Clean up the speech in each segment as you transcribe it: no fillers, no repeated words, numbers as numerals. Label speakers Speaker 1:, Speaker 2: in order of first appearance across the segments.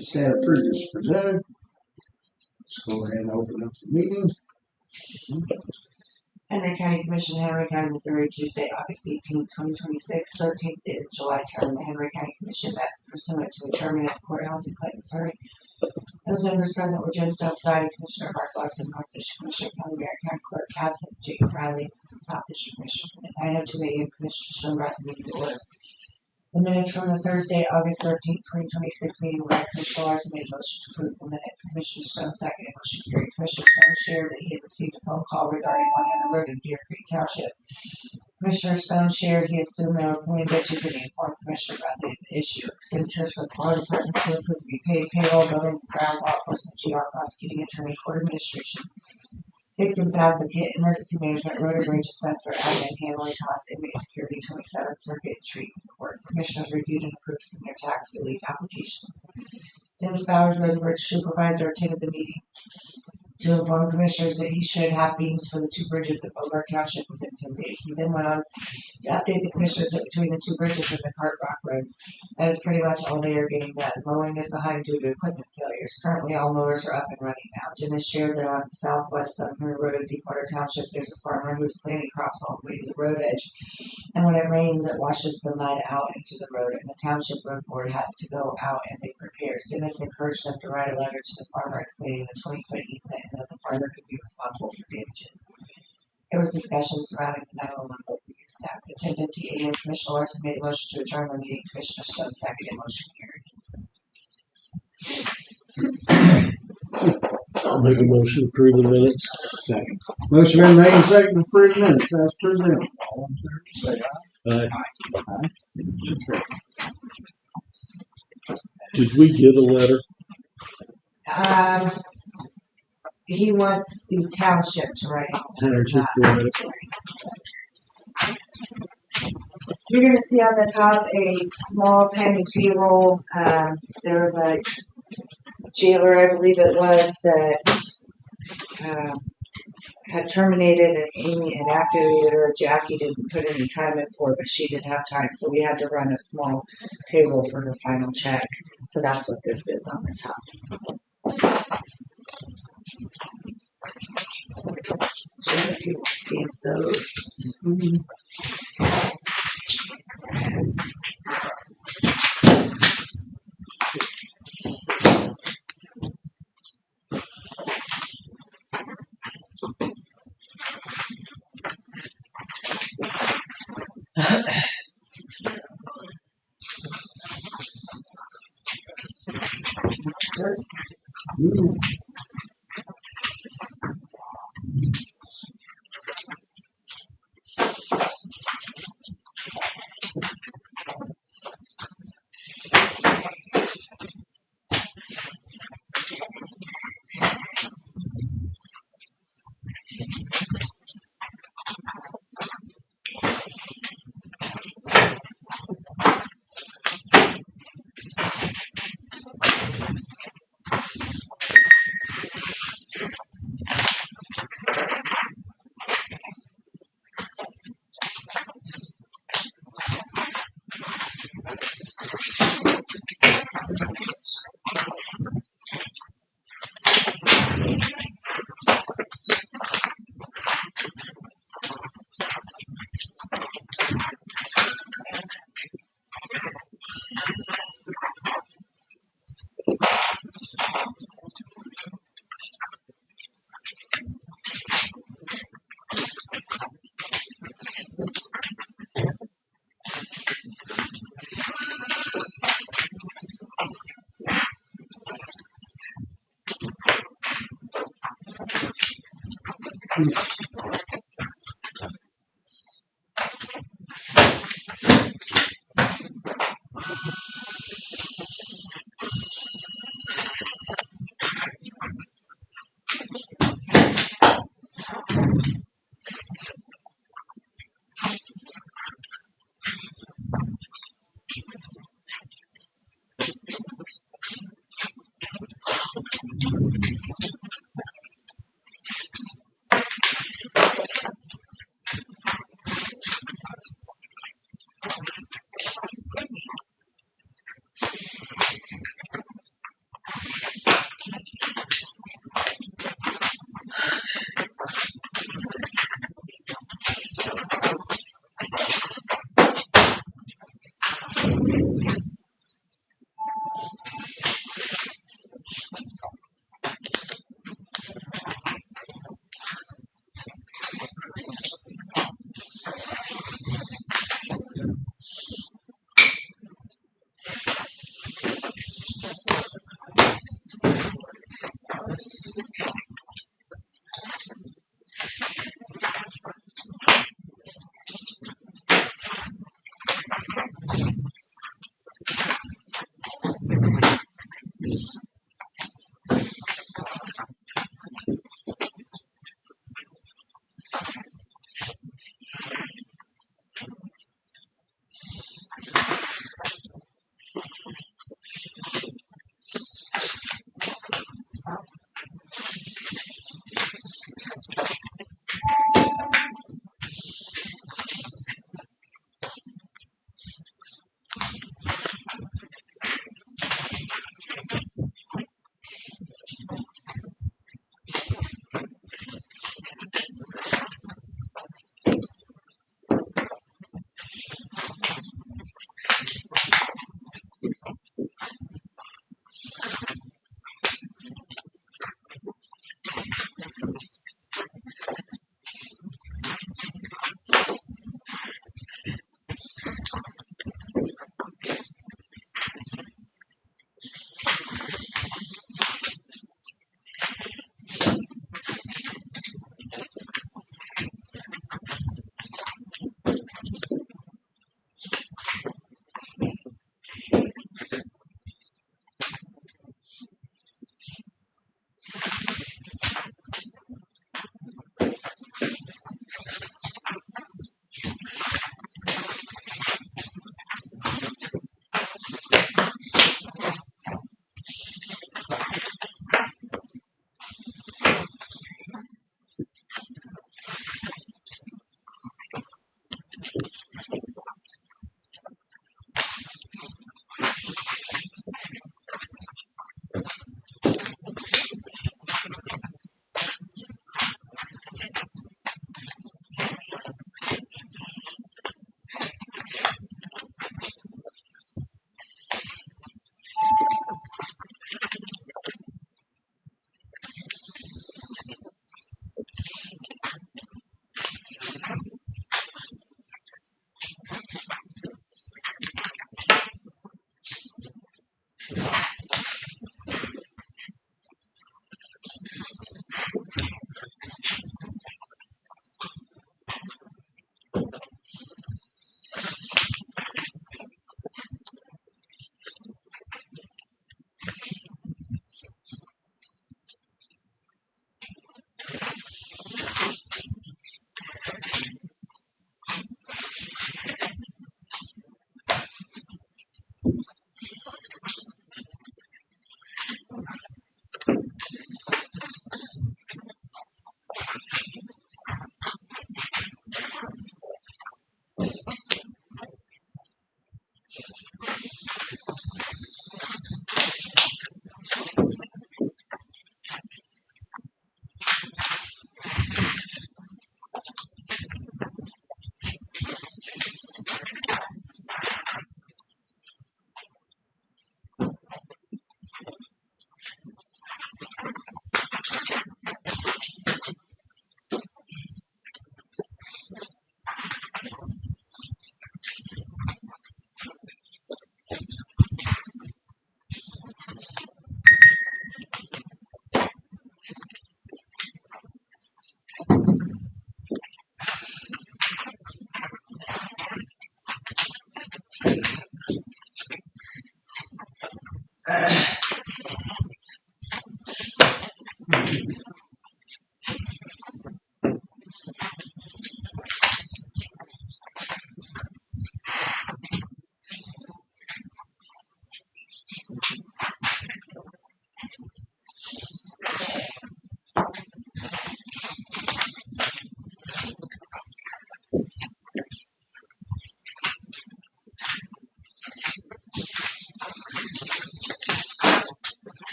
Speaker 1: Stand approved as presented. Let's go ahead and open up the meeting.
Speaker 2: Henry County Commission, Henry County, Missouri, Tuesday, August 18th, 2026, 13th day of July term. The Henry County Commission met pursuant to adjournment at the courthouse in Clayton, Missouri. Those members present were Jim Stone, presiding Commissioner Mark Larson, North District Commissioner Kelly Merritt, County Clerk, absent Jacob Riley, South District Commissioner. At 9:02 a.m., Commissioner Stone brought the meeting to order. The minutes from the Thursday, August 13th, 2026 meeting were read. Commissioner Larson made a motion to approve the minutes. Commissioner Stone seconded. Motion carried. Commissioner Stone shared that he had received a phone call regarding 100 Road in Deer Creek Township. Commissioner Stone shared he assumed there were plenty of bitches and he informed Commissioner about the issue. Expenditures for the fire department were approved to be paid. Payroll, buildings, grounds, law enforcement, GR, prosecuting attorney, court administration, victims advocate, emergency management, road and bridge assessor, admin, handling costs, inmate security, 27th Circuit Treatment Court. Commissioners reviewed and approved senior tax relief applications. Dennis Bowers, road and bridge supervisor, attended the meeting to inform commissioners that he should have beams for the two bridges at Bogart Township within 10 days. He then went on to update the commissioners that between the two bridges and the Cart Rock roads, that is pretty much all they are getting done. Mowing is behind due to equipment failures. Currently, all mowers are up and running now. Dennis shared that on southwest Sumner Road in Deepwater Township, there's a farmer who's planting crops all the way to the road edge, and when it rains, it washes the mud out into the road, and the township road board has to go out and make repairs. Dennis encouraged them to write a letter to the farmer explaining the 20-foot easement and that the farmer could be responsible for damages. There was discussion surrounding the 911 local use tax. At 10:50 a.m., Commissioner Larson made a motion to adjourn the meeting. Commissioner Stone seconded. Motion carried.
Speaker 3: I'll make a motion to approve the minutes.
Speaker 1: Second. Motion been made and seconded to approve minutes as presented. All in favor, say aye.
Speaker 3: Aye.
Speaker 1: Aye.
Speaker 3: Did we get a letter?
Speaker 2: He wants the township to write
Speaker 3: Township to write it.
Speaker 2: You're going to see on the top a small tiny payroll. There was a jailer, I believe it was, that had terminated, and Amy had activated her. Jackie didn't put any time in for it, but she did have time, so we had to run a small payroll for her final check. So that's what this is on the top. So if you will stamp those.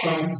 Speaker 1: Yeah.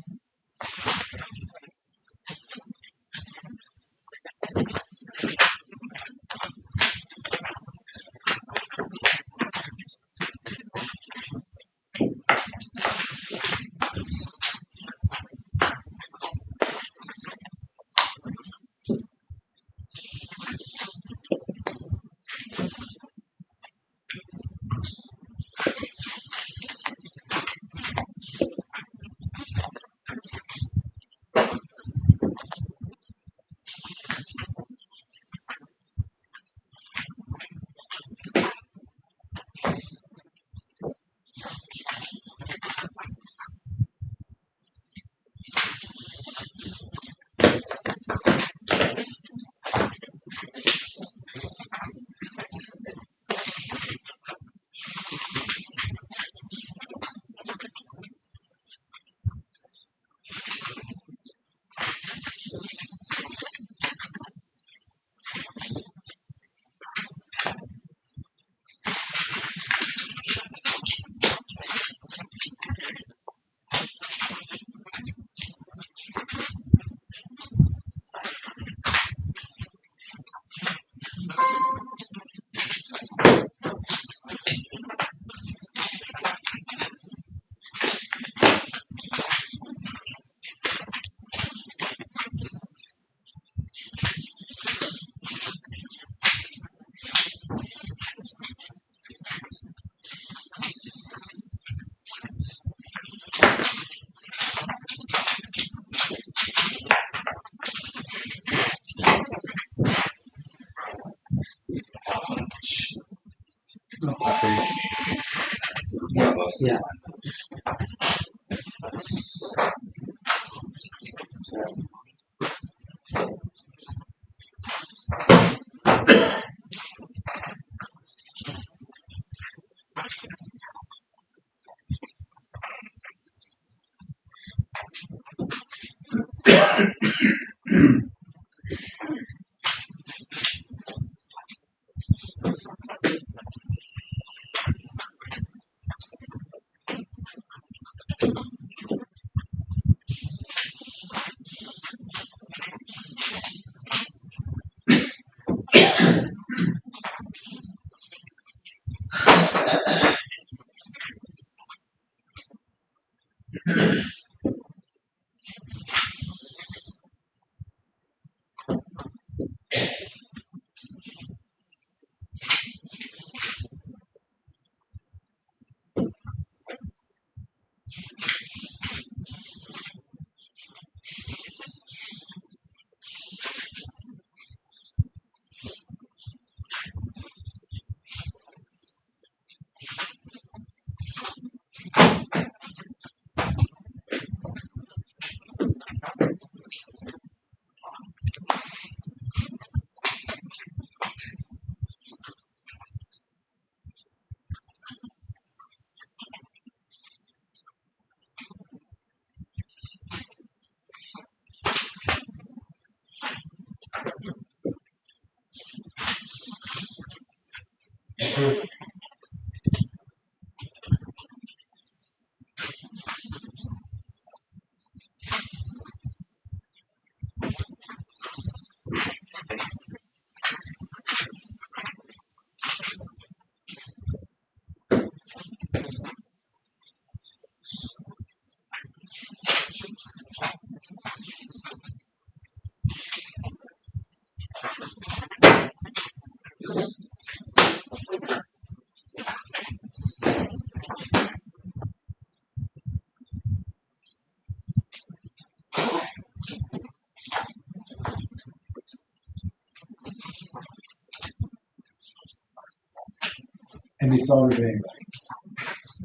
Speaker 1: Any thought of anybody?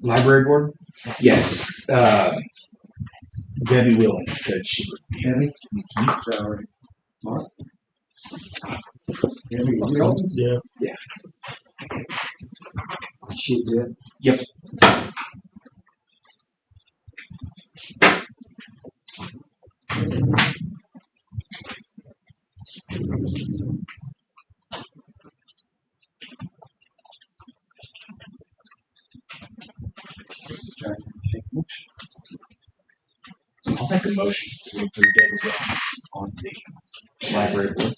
Speaker 4: Library board? Yes. Debbie Willing said she would be.
Speaker 1: Debbie? Sorry. Mark? Debbie Wilkins?
Speaker 3: Yeah.
Speaker 1: She did.
Speaker 4: Yep. make a motion to approve Debbie Williams on the library board.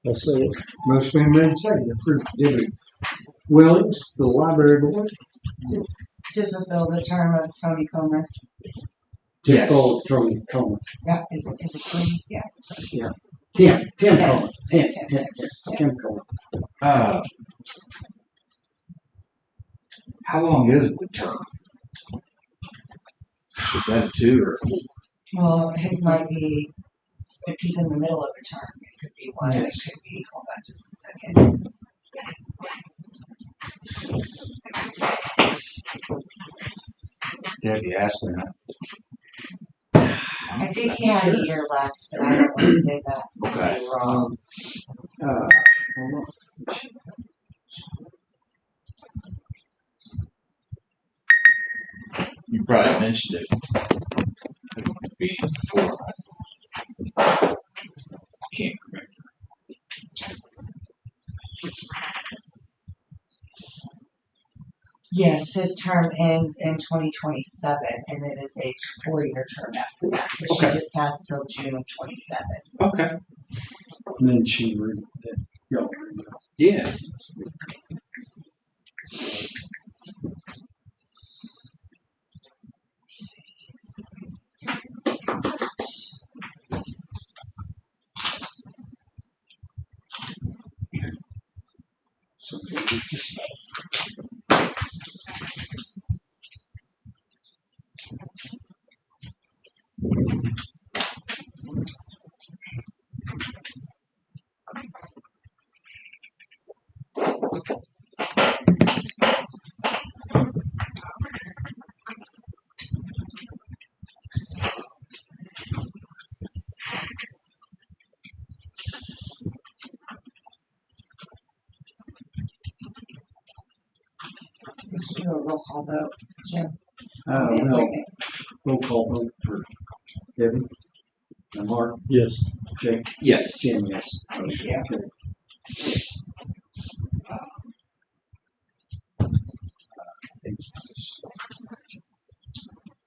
Speaker 3: I'll say it.
Speaker 1: Motion been made and seconded to approve Debbie Williams, the library board.
Speaker 2: To fulfill the term of Tony Comer.
Speaker 4: Yes.
Speaker 1: Typical Tony Comer.
Speaker 2: Yeah, is it Tony? Yes.
Speaker 1: Tim Comer. Tim Comer.
Speaker 4: How long is the term? Is that a 2 or?
Speaker 2: Well, his might be, if he's in the middle of a term, it could be one, it
Speaker 4: Yes.
Speaker 2: could be, hold on just a second.
Speaker 4: Debbie asked me.
Speaker 2: I think he had a year left, but I don't want to say that.
Speaker 4: Okay.
Speaker 2: Could be wrong.
Speaker 1: Hold on.
Speaker 4: You probably mentioned it at the meetings before. I can't remember.
Speaker 2: Yes, his term ends in 2027, and it is a 4-year term after that, so she
Speaker 4: Okay.
Speaker 2: just has till June of 27.
Speaker 4: Okay.
Speaker 1: And then she read that. Y'all read it.
Speaker 4: Yeah.
Speaker 1: So we just-
Speaker 2: Let's do a roll call vote. Jim?
Speaker 1: No, roll call vote for Debbie. And Mark,
Speaker 3: Yes.
Speaker 1: Jake,
Speaker 4: Yes.
Speaker 1: Tim, yes.
Speaker 2: Thank you.
Speaker 1: Okay.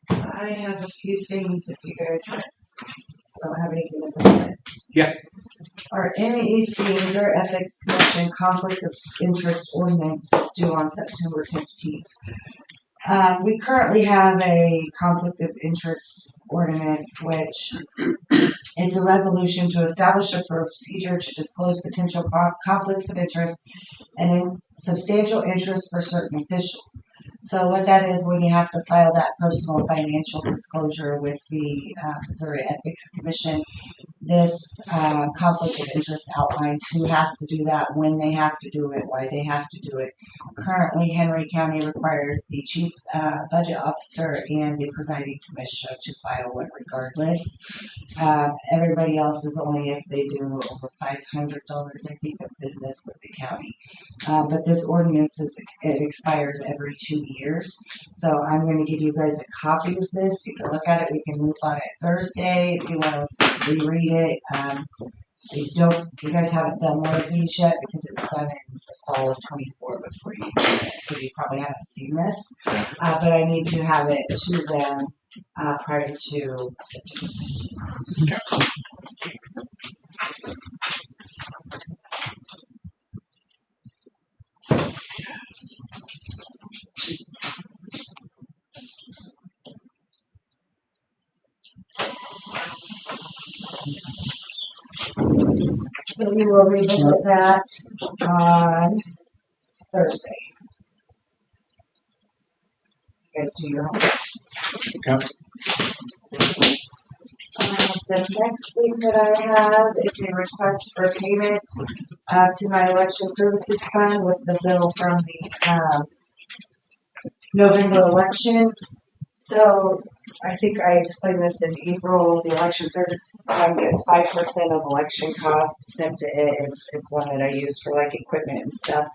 Speaker 2: I have a few things if you guys don't have anything to say.
Speaker 4: Yeah.
Speaker 2: Our NEC, Missouri Ethics Commission Conflict of Interest Ordinance is due on September 15th. We currently have a conflict of interest ordinance, which it's a resolution to establish a procedure to disclose potential conflicts of interest and in substantial interest for certain officials. So what that is, when you have to file that personal financial disclosure with the Missouri Ethics Commission, this conflict of interest outlines who has to do that, when they have to do it, why they have to do it. Currently, Henry County requires the chief budget officer and the presiding commissioner to file one regardless. Everybody else is only if they do over $500, I think, of business with the county. But this ordinance it expires every 2 years. So I'm going to give you guys a copy of this. You can look at it. We can move on it Thursday if you want to reread it. You guys haven't done one of these yet because it was done in the fall of 24 before you did it, so you probably haven't seen this. But I need to have it to them prior to September 15th. So we will revisit that on Thursday. You guys do your homework.
Speaker 4: Okay.
Speaker 2: The next thing that I have is a request for payment to my election services fund with the bill from the November election. So I think I explained this in April. The election service fund gets 5% of election costs sent to it. It's one that I use for like equipment and stuff.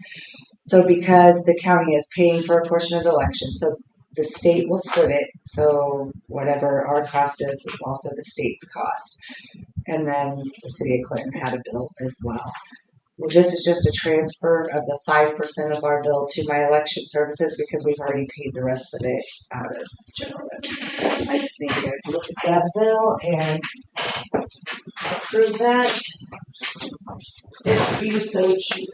Speaker 2: So because the county is paying for a portion of the election, so the state will split it. So whatever our cost is also the state's cost. And then the city of Clinton had a bill as well. This is just a transfer of the 5% of our bill to my election services because we've already paid the rest of it out of general revenue. So I just need you guys to look at that bill and approve that. If you so choose.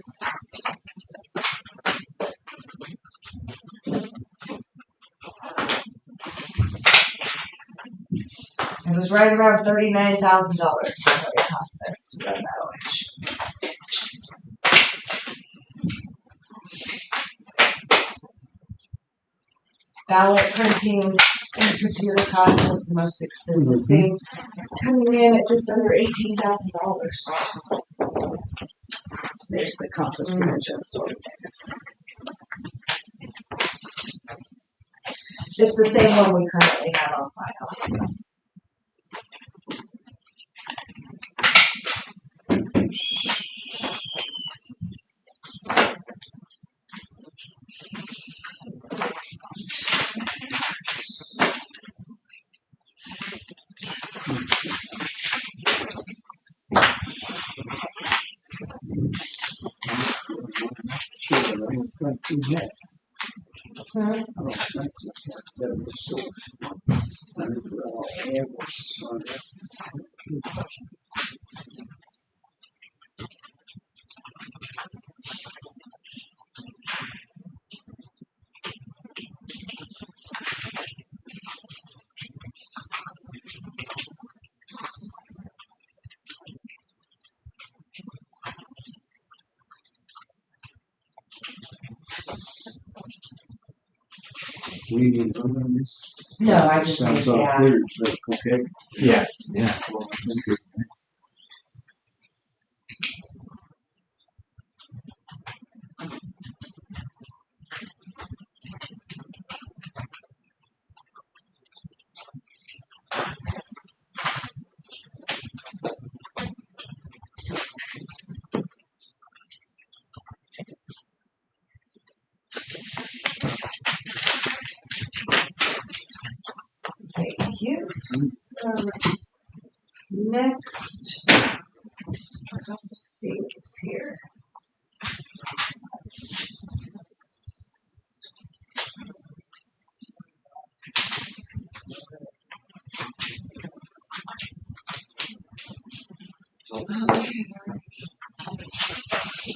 Speaker 2: It was right around $39,000 what it cost us to run that election. Ballot printing and computer cost was the most expensive thing, coming in at just under $18,000. There's the conflict of interest sort of things. It's the same one we currently have on file.
Speaker 1: Sure, I don't think we had.
Speaker 2: Hmm?
Speaker 1: I don't think we had that was source. I think we all had was on that. We need to vote on this.
Speaker 2: No, I just need,
Speaker 1: Sounds all
Speaker 2: yeah.
Speaker 1: clear, so, okay.
Speaker 4: Yeah, yeah. Well, that's good.
Speaker 2: Thank you. Next, a couple things here.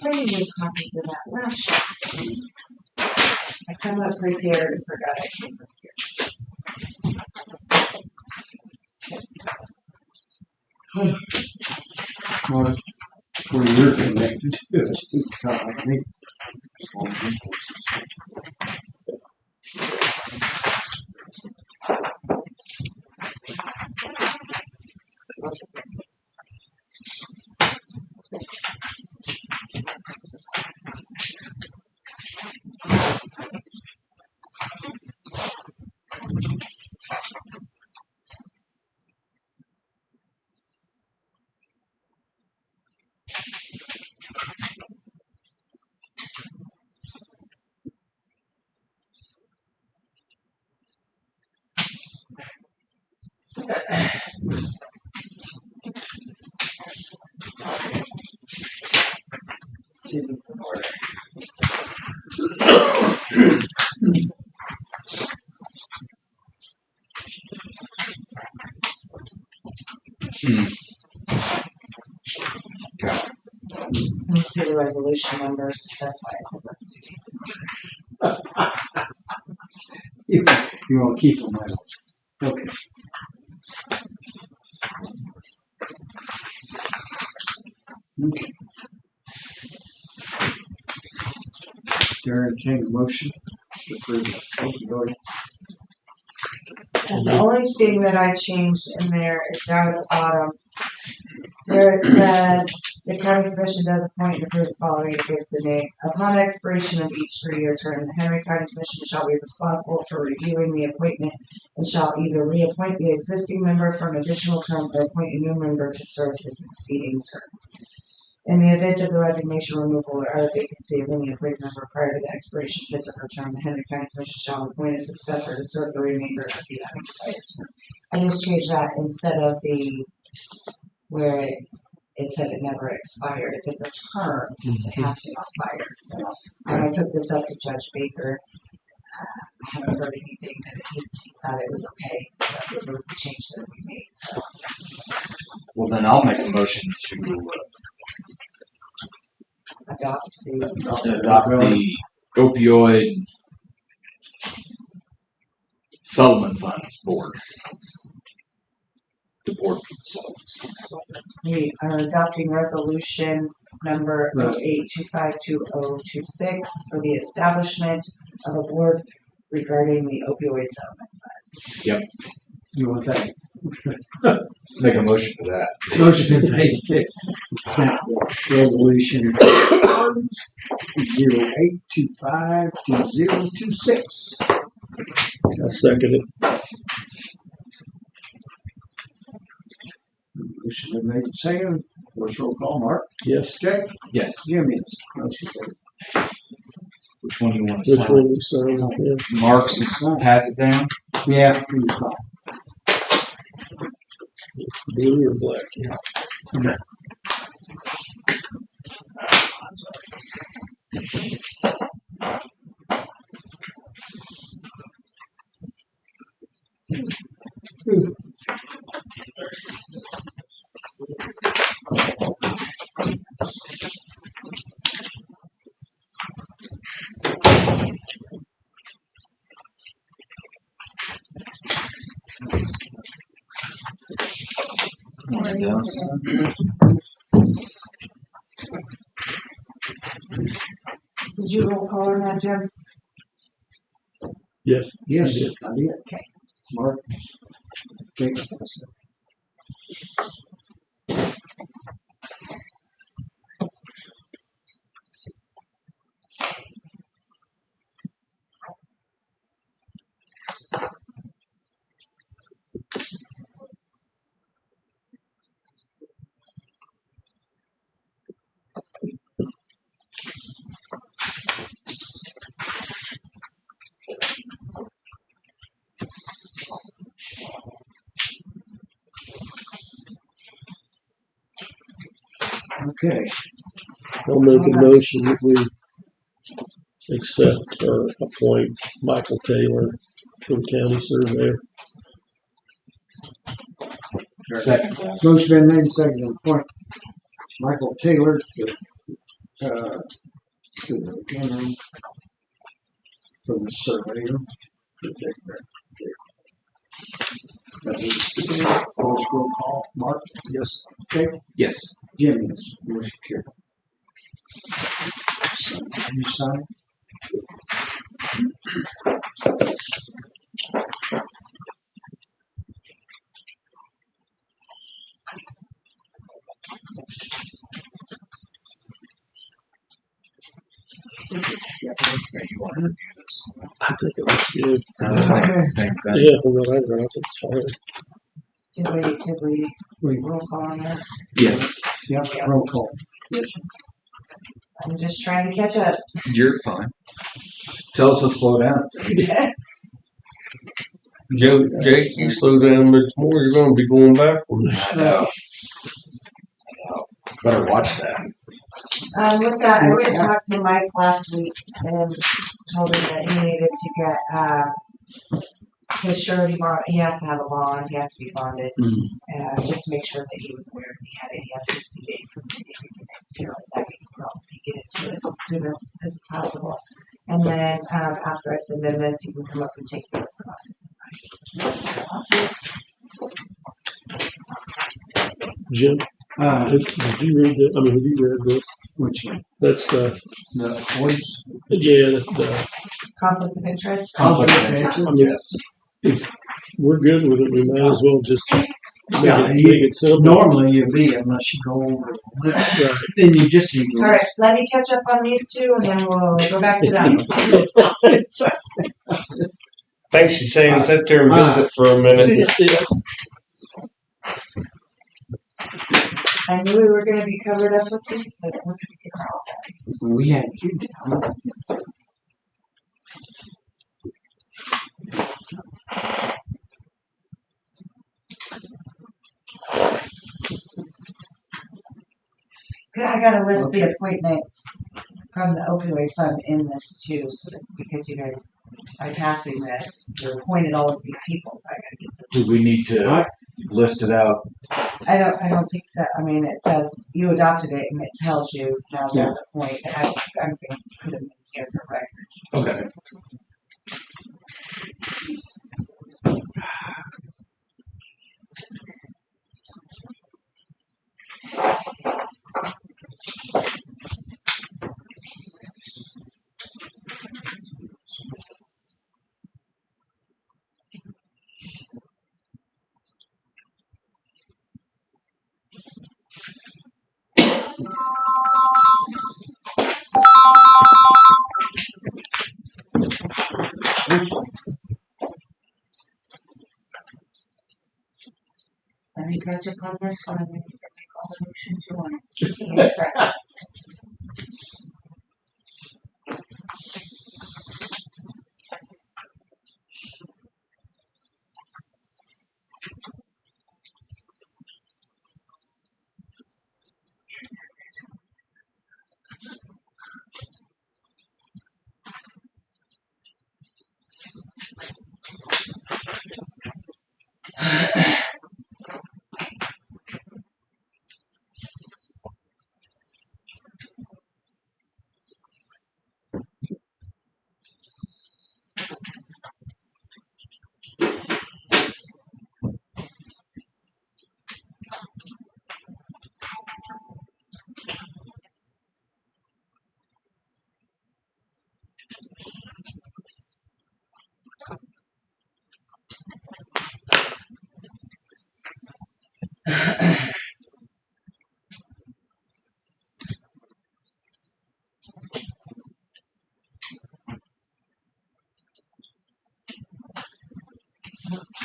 Speaker 2: I need copies of that last sheet. I come up prepared and forgot I came prepared.
Speaker 1: Well, where you're connected to it, I think.
Speaker 2: Students in order. Let me see the resolution numbers. That's why I said let's do these in order.
Speaker 1: You want to keep them out. Okay. Okay. Darren, take a motion to approve the opioid.
Speaker 2: And the only thing that I changed in there is down at the bottom, where it says, the county commission does appoint and approve the following against the names. Upon expiration of each 3-year term, the Henry County Commission shall be responsible for reviewing the appointment and shall either reappoint the existing member for an additional term or appoint a new member to serve his succeeding term. In the event of the resignation, removal, or other vacancy of any appointed member prior to the expiration of his or her term, the Henry County Commission shall appoint a successor to serve the remainder of the unexpired term. I just changed that instead of the where it it said it never expired. If it's a term, it has to expire. So I took this up to Judge Baker. I haven't heard anything that he thought it was okay. So with the change that we made. So
Speaker 5: Well, then I'll make a motion to
Speaker 2: adopt the
Speaker 5: adopt the opioid settlement funds board. The board for the settlements.
Speaker 2: we are adopting resolution number 08252026 for the establishment of a board regarding the opioid settlement funds.
Speaker 1: You want that?
Speaker 5: Make a motion for that.
Speaker 1: Motion been made. Consent resolution 08252026.
Speaker 3: I second it.
Speaker 1: Motion been made and seconded. Voice roll call, Mark.
Speaker 3: Yes.
Speaker 1: Jay?
Speaker 5: Yes.
Speaker 1: Jim, yes. Motion carried.
Speaker 5: Which one do you want to
Speaker 3: Which
Speaker 5: sign?
Speaker 3: one we sign? Yeah.
Speaker 5: Mark's, pass it down.
Speaker 1: Yeah. please, fine.
Speaker 3: Blue or black? Yeah.
Speaker 2: Did you roll call on that, Jim?
Speaker 3: Yes.
Speaker 1: Yes,
Speaker 3: You did.
Speaker 1: I did.
Speaker 2: Okay.
Speaker 1: Mark. Okay. Okay.
Speaker 3: I'll make a motion that we accept or appoint Michael Taylor to the county surveyor.
Speaker 5: Second.
Speaker 1: Motion been made and seconded to appoint Michael Taylor to the county for the surveyor. Voice roll call, Mark.
Speaker 3: Yes.
Speaker 1: Okay.
Speaker 5: Yes.
Speaker 1: Jim, yes. Motion carried. You sign?
Speaker 5: You want to review this?
Speaker 3: I think it looks good.
Speaker 5: Same thing.
Speaker 3: Yeah, from what I read, I think it's fine.
Speaker 2: Did we
Speaker 1: Wait,
Speaker 2: roll call on that?
Speaker 5: Yes.
Speaker 1: yeah, roll call.
Speaker 2: I'm just trying to catch up.
Speaker 5: You're fine. Tell us to slow down.
Speaker 3: Jake, you slow down much more, you're gonna be going backwards.
Speaker 5: I know. Better watch that.
Speaker 2: With that, I went and talked to Mike last week and told him that he needed to get, his surety bond, he has to have a bond, he has to be bonded. Just to make sure that he was aware that he had it, he has 60 days from the beginning. That we can probably get into this as soon as possible. And then, after I send him this, he can come up and take the oath of office.
Speaker 3: Jim, did you read that? I mean, have you read this?
Speaker 1: Which one?
Speaker 3: That's the,
Speaker 1: Voice?
Speaker 3: yeah, the,
Speaker 2: Conflict of interest.
Speaker 5: Conflict of
Speaker 1: interest.
Speaker 3: I mean,
Speaker 5: Yes.
Speaker 3: if we're good with it, we might as well just
Speaker 1: Yeah,
Speaker 3: make it simple.
Speaker 1: Normally you'd be unless you go over.
Speaker 3: Right.
Speaker 1: Then you just need to.
Speaker 2: All right, let me catch up on these two and then we'll go back to that.
Speaker 6: Thanks, she's saying sit there and visit for a minute.
Speaker 3: Yeah.
Speaker 2: I knew we were gonna be covered up with these, but we're gonna get all
Speaker 1: We had you down.
Speaker 2: I gotta list the appointments from the opioid fund in this too, so that, because you guys, by passing this, you appointed all of these people, so I gotta get them.
Speaker 5: Do we need to list it out?
Speaker 2: I don't think so. I mean, it says you adopted it and it tells you now there's a point. I'm gonna put them in here for record.
Speaker 5: Okay.
Speaker 2: Let me catch up on this one and then you can make all the motions you want. Give me a second.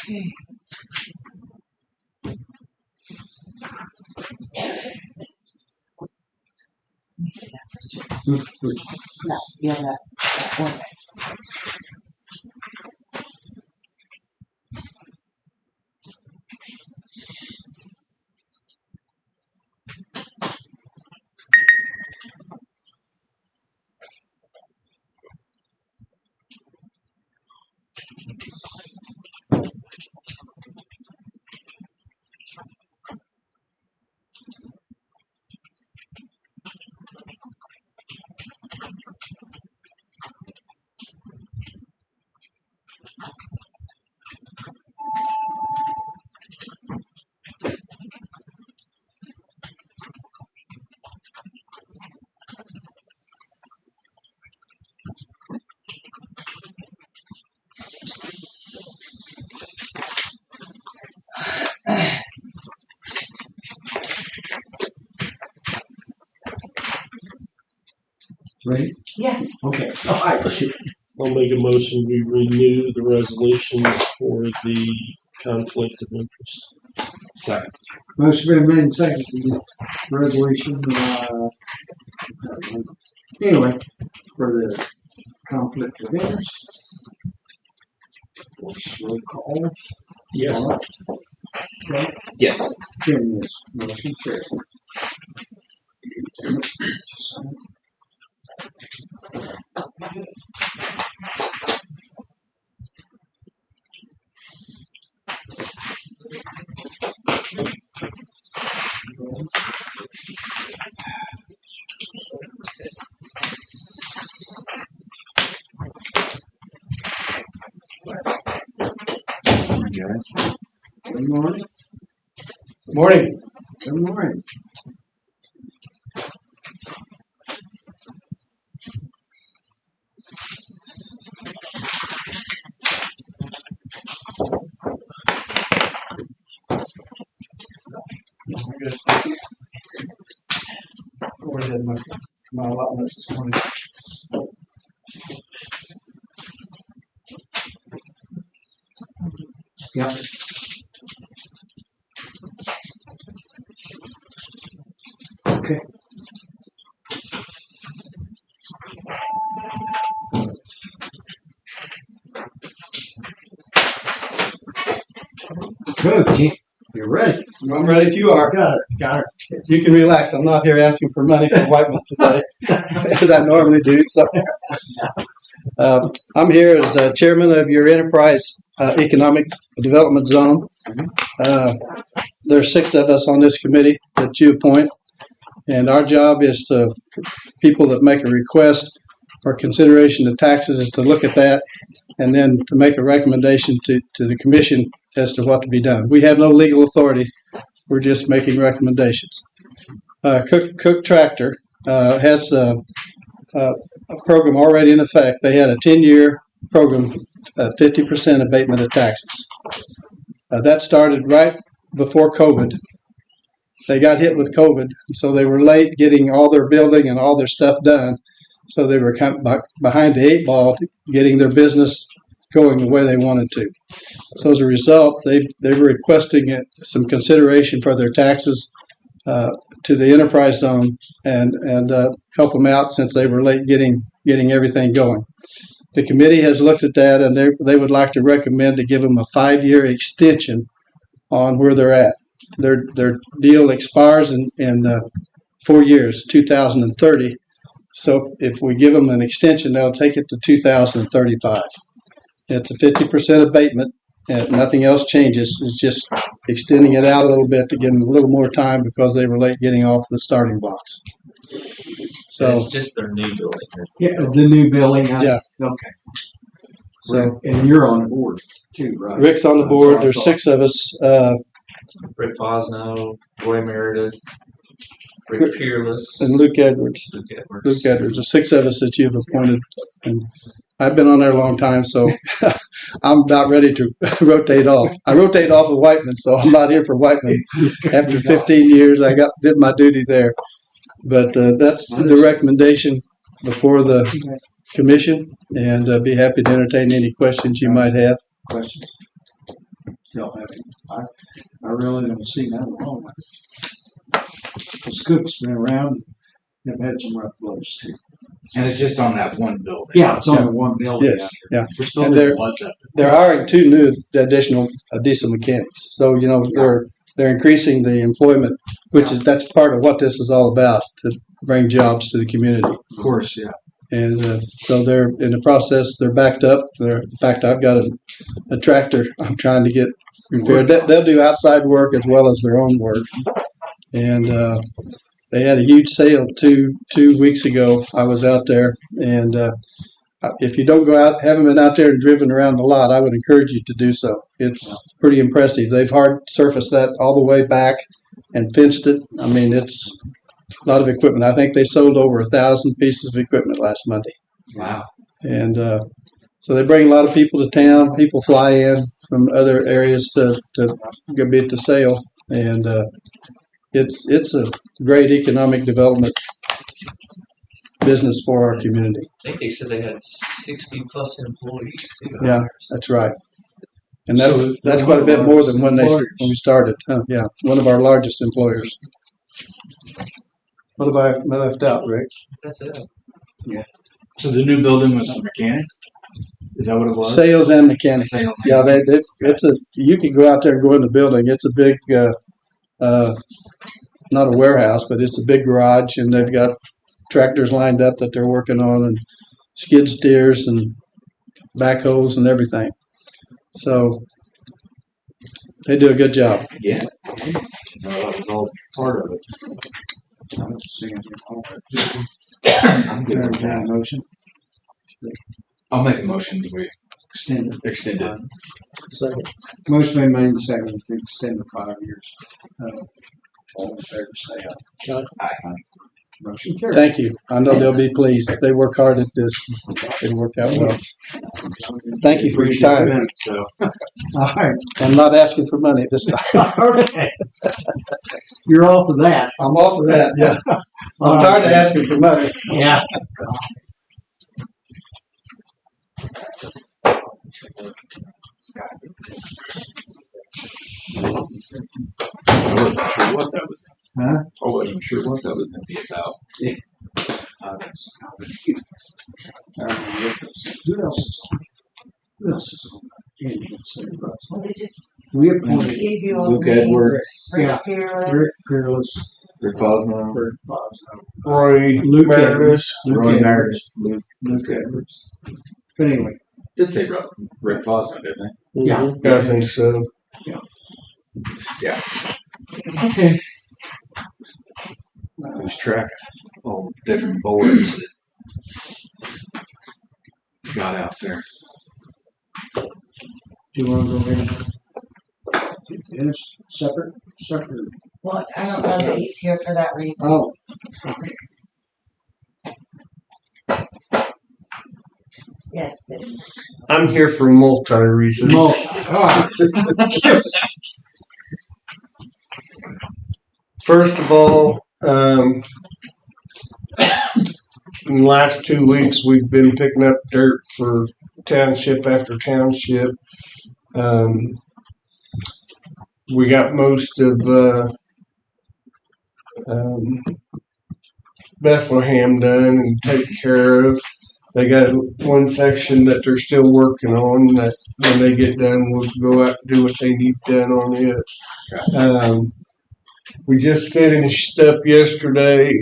Speaker 2: Okay. Let me see that for just. No, yeah, that ordinance.
Speaker 1: Ready?
Speaker 2: Yeah.
Speaker 1: Okay. All right.
Speaker 3: I'll make a motion, we renew the resolution for the conflict of interest.
Speaker 5: Second.
Speaker 1: Motion been made and seconded. Resolution, anyway, for the conflict of interest. Roll call.
Speaker 3: Yes.
Speaker 5: Yes.
Speaker 1: Kim, yes. Motion carries.
Speaker 5: Guys.
Speaker 1: Good morning.
Speaker 6: Morning.
Speaker 1: Good morning.
Speaker 6: Already had my allotment this morning.
Speaker 1: Yeah. Okay. Okay. You're ready.
Speaker 7: I'm ready if you are.
Speaker 1: Got her.
Speaker 7: You can relax. I'm not here asking for money from Whiteman today, as I normally do. So, I'm here as chairman of your enterprise economic development zone. There's 6 of us on this committee that you appoint, and our job is to people that make a request for consideration of taxes is to look at that and then to make a recommendation to the commission as to what to be done. We have no legal authority. We're just making recommendations. Cook Tractor has a program already in effect. They had a 10-year program, 50% abatement of taxes. That started right before COVID. They got hit with COVID, so they were late getting all their building and all their stuff done. So they were kind of behind the 8 ball getting their business going the way they wanted to. So as a result, they were requesting some consideration for their taxes to the enterprise zone and help them out since they were late getting everything going. The committee has looked at that, and they would like to recommend to give them a 5-year extension on where they're at. Their deal expires in 4 years, 2030. So if we give them an extension, they'll take it to 2035. It's a 50% abatement, and nothing else changes. It's just extending it out a little bit to give them a little more time because they were late getting off the starting blocks. So
Speaker 8: it's just their new building.
Speaker 1: Yeah, the new building house.
Speaker 7: Yeah.
Speaker 1: Okay.
Speaker 7: So
Speaker 1: And you're on the board too, right?
Speaker 7: Rick's on the board. There's 6 of us.
Speaker 8: Rick Fosno, Roy Meredith, Rick Peerless,
Speaker 7: And Luke Edwards.
Speaker 8: Luke Edwards.
Speaker 7: Luke Edwards. The 6 of us that you've appointed. And I've been on there a long time, so I'm about ready to rotate off. I rotate off of Whiteman, so I'm not here for Whiteman. After 15 years, I did my duty there. But that's the recommendation before the commission, and be happy to entertain any questions you might have.
Speaker 1: Questions? Y'all have any? I really don't see nothing wrong with it. Because Cook's been around. They've had some rough blows too.
Speaker 5: And it's just on that one building.
Speaker 1: Yeah, it's only one building.
Speaker 7: Yes, yeah.
Speaker 5: Which
Speaker 7: And
Speaker 5: building was that?
Speaker 7: They're hiring 2 new additional diesel mechanics. So, they're increasing the employment, that's part of what this is all about, to bring jobs to the community.
Speaker 5: Of course, yeah.
Speaker 7: And so they're in the process. They're backed up. In fact, I've got a tractor I'm trying to get repaired. They'll do outside work as well as their own work. And they had a huge sale two weeks ago. I was out there, and if you don't go out, haven't been out there and driven around the lot, I would encourage you to do so. It's pretty impressive. They've hard surfaced that all the way back and fenced it. I mean, it's a lot of equipment. I think they sold over 1,000 pieces of equipment last Monday.
Speaker 5: Wow.
Speaker 7: And so they bring a lot of people to town. People fly in from other areas to go be at the sale. And it's a great economic development business for our community.
Speaker 8: I think they said they had 60 plus employees too.
Speaker 7: Yeah, that's right. And that's quite a bit more than when we started. Yeah, one of our largest employers. What have I left out, Rick?
Speaker 8: That's it.
Speaker 5: So the new building was for mechanics? Is that what it was?
Speaker 7: Sales and mechanics.
Speaker 5: Sales.
Speaker 7: Yeah, you can go out there and go in the building. It's a big, not a warehouse, but it's a big garage, and they've got tractors lined up that they're working on, and skid steers and backhoes and everything. So they do a good job.
Speaker 5: Yeah.
Speaker 1: That was all part of it. I don't see anything wrong with it.
Speaker 5: I'm good with
Speaker 1: Entertain a
Speaker 5: that.
Speaker 1: motion.
Speaker 5: I'll make a motion that we
Speaker 1: Extend it.
Speaker 5: extend it.
Speaker 7: Second.
Speaker 1: Motion been made and seconded to extend the 5 years. All in favor, say aye.
Speaker 5: Aye.
Speaker 1: Motion carried.
Speaker 7: Thank you. I know they'll be pleased. If they work hard at this, it'll work out well. Thank you for your time.
Speaker 5: So,
Speaker 1: All right.
Speaker 7: I'm not asking for money this time.
Speaker 1: Okay. You're off of that.
Speaker 7: I'm off of that, yeah.
Speaker 1: All
Speaker 7: I'm
Speaker 1: right.
Speaker 7: tired of asking for money.
Speaker 1: Yeah.
Speaker 5: I wasn't sure what that was.
Speaker 1: Huh?
Speaker 5: I wasn't sure what that was going to be about.
Speaker 1: Who else is on? Who else is on? Andy, say, Russ.
Speaker 2: Well, they just
Speaker 1: We appointed
Speaker 2: Gave you all
Speaker 5: Luke
Speaker 2: the names.
Speaker 5: Edwards,
Speaker 2: Rick
Speaker 1: Yeah. Rick
Speaker 2: Fearless.
Speaker 1: Fearless,
Speaker 5: Rick Fosno,
Speaker 1: Rick Boswell,
Speaker 6: Roy
Speaker 1: Luke
Speaker 6: Meredith.
Speaker 1: Edwards, Luke
Speaker 5: Roy
Speaker 1: Edwards,
Speaker 5: Meredith,
Speaker 1: Luke Edwards. But anyway,
Speaker 5: did say Rick Fosno, didn't they?
Speaker 1: Yeah.
Speaker 3: Mhm.
Speaker 6: I think so.
Speaker 1: okay.
Speaker 5: Lose track of all the different boards that got out there.
Speaker 1: Do you want to go in? Finish separate?
Speaker 2: Well, I don't know that he's here for that reason.
Speaker 1: Oh,
Speaker 2: Yes, Dennis.
Speaker 6: I'm here for multi reasons.
Speaker 1: no. Ah.
Speaker 6: First of all, in the last 2 weeks, we've been picking up dirt for township after township. We got most of Bethlehem done and taken care of. They got one section that they're still working on that when they get done, we'll go out and do what they need done on it. We just finished up yesterday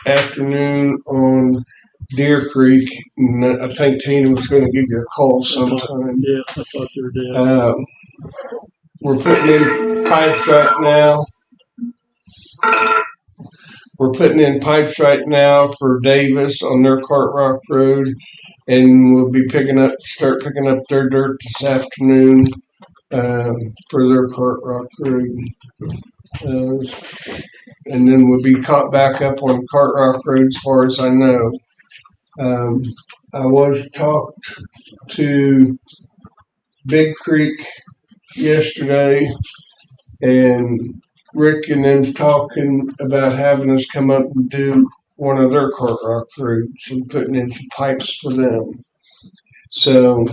Speaker 6: afternoon on Deer Creek, and I think Tina was going to give you a call sometime.
Speaker 3: Yeah, I thought you were down.
Speaker 6: We're putting in pipes right now. We're putting in pipes right now for Davis on their Cart Rock Road, and we'll be start picking up their dirt this afternoon for their Cart Rock Road. And then we'll be caught back up on Cart Rock Road as far as I know. I was talked to Big Creek yesterday, and Rick and them's talking about having us come up and do one of their Cart Rock roads and putting in some pipes for them. So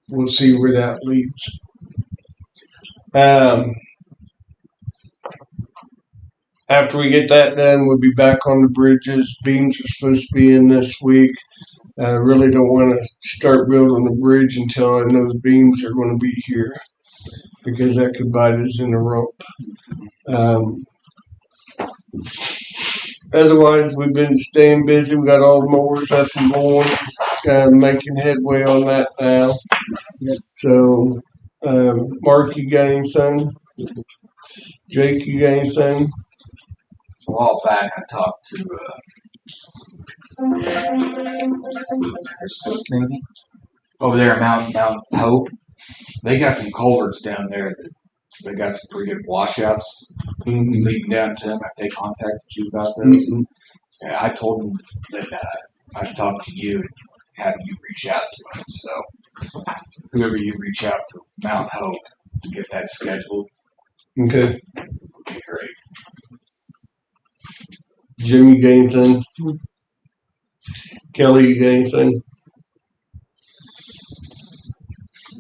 Speaker 6: we'll see where that leads. After we get that done, we'll be back on the bridges. Beams are supposed to be in this week. I really don't want to start building the bridge until I know the beams are going to be here, because that could bite us in the rope. Otherwise, we've been staying busy. We got all the mowers up and going, making headway on that now. So, Mark, you got anything? Jake, you got anything?
Speaker 5: A while back, I talked to maybe over there at Mount Hope. They got some culverts down there that they got some pretty good washouts leading down to them. If they contacted you about those, yeah, I told them that I'd talk to you and have you reach out to them. So whoever you reach out for Mount Hope to get that scheduled
Speaker 6: Okay.
Speaker 5: would be great.
Speaker 6: Jim, you got anything? Kelly, you got anything?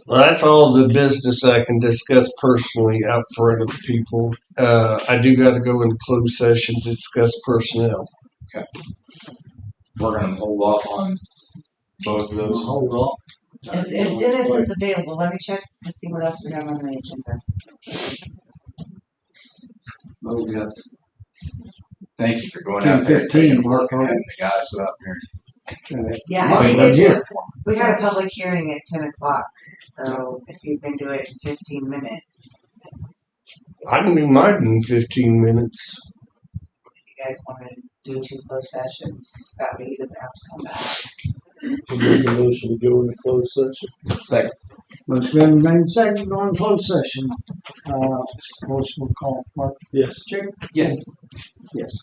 Speaker 6: Well, that's all the business I can discuss personally out front of people. I do got to go into closed session to discuss personnel.
Speaker 5: We're gonna hold off on both of those.
Speaker 8: Hold off.
Speaker 2: If Dennis is available, let me check to see what else we have on the agenda.
Speaker 1: Oh, yeah.
Speaker 5: Thank you for going out there and
Speaker 1: 10:15,
Speaker 5: taking a look
Speaker 1: Mark.
Speaker 5: and having the guys go out there.
Speaker 2: Yeah,
Speaker 1: Mike,
Speaker 2: I think
Speaker 1: I'm
Speaker 2: it's,
Speaker 1: here.
Speaker 2: we had a public hearing at 10 o'clock, so if you can do it in 15 minutes,
Speaker 6: I can do mine in 15 minutes.
Speaker 2: you guys want to do 2 closed sessions, that way he doesn't have to come back.
Speaker 3: So make a motion to go into closed session.
Speaker 5: Second.
Speaker 1: Let's go in 9 seconds, go in closed session. Motion will call. Mark,
Speaker 3: Yes.
Speaker 1: check.
Speaker 5: Yes.
Speaker 1: Yes.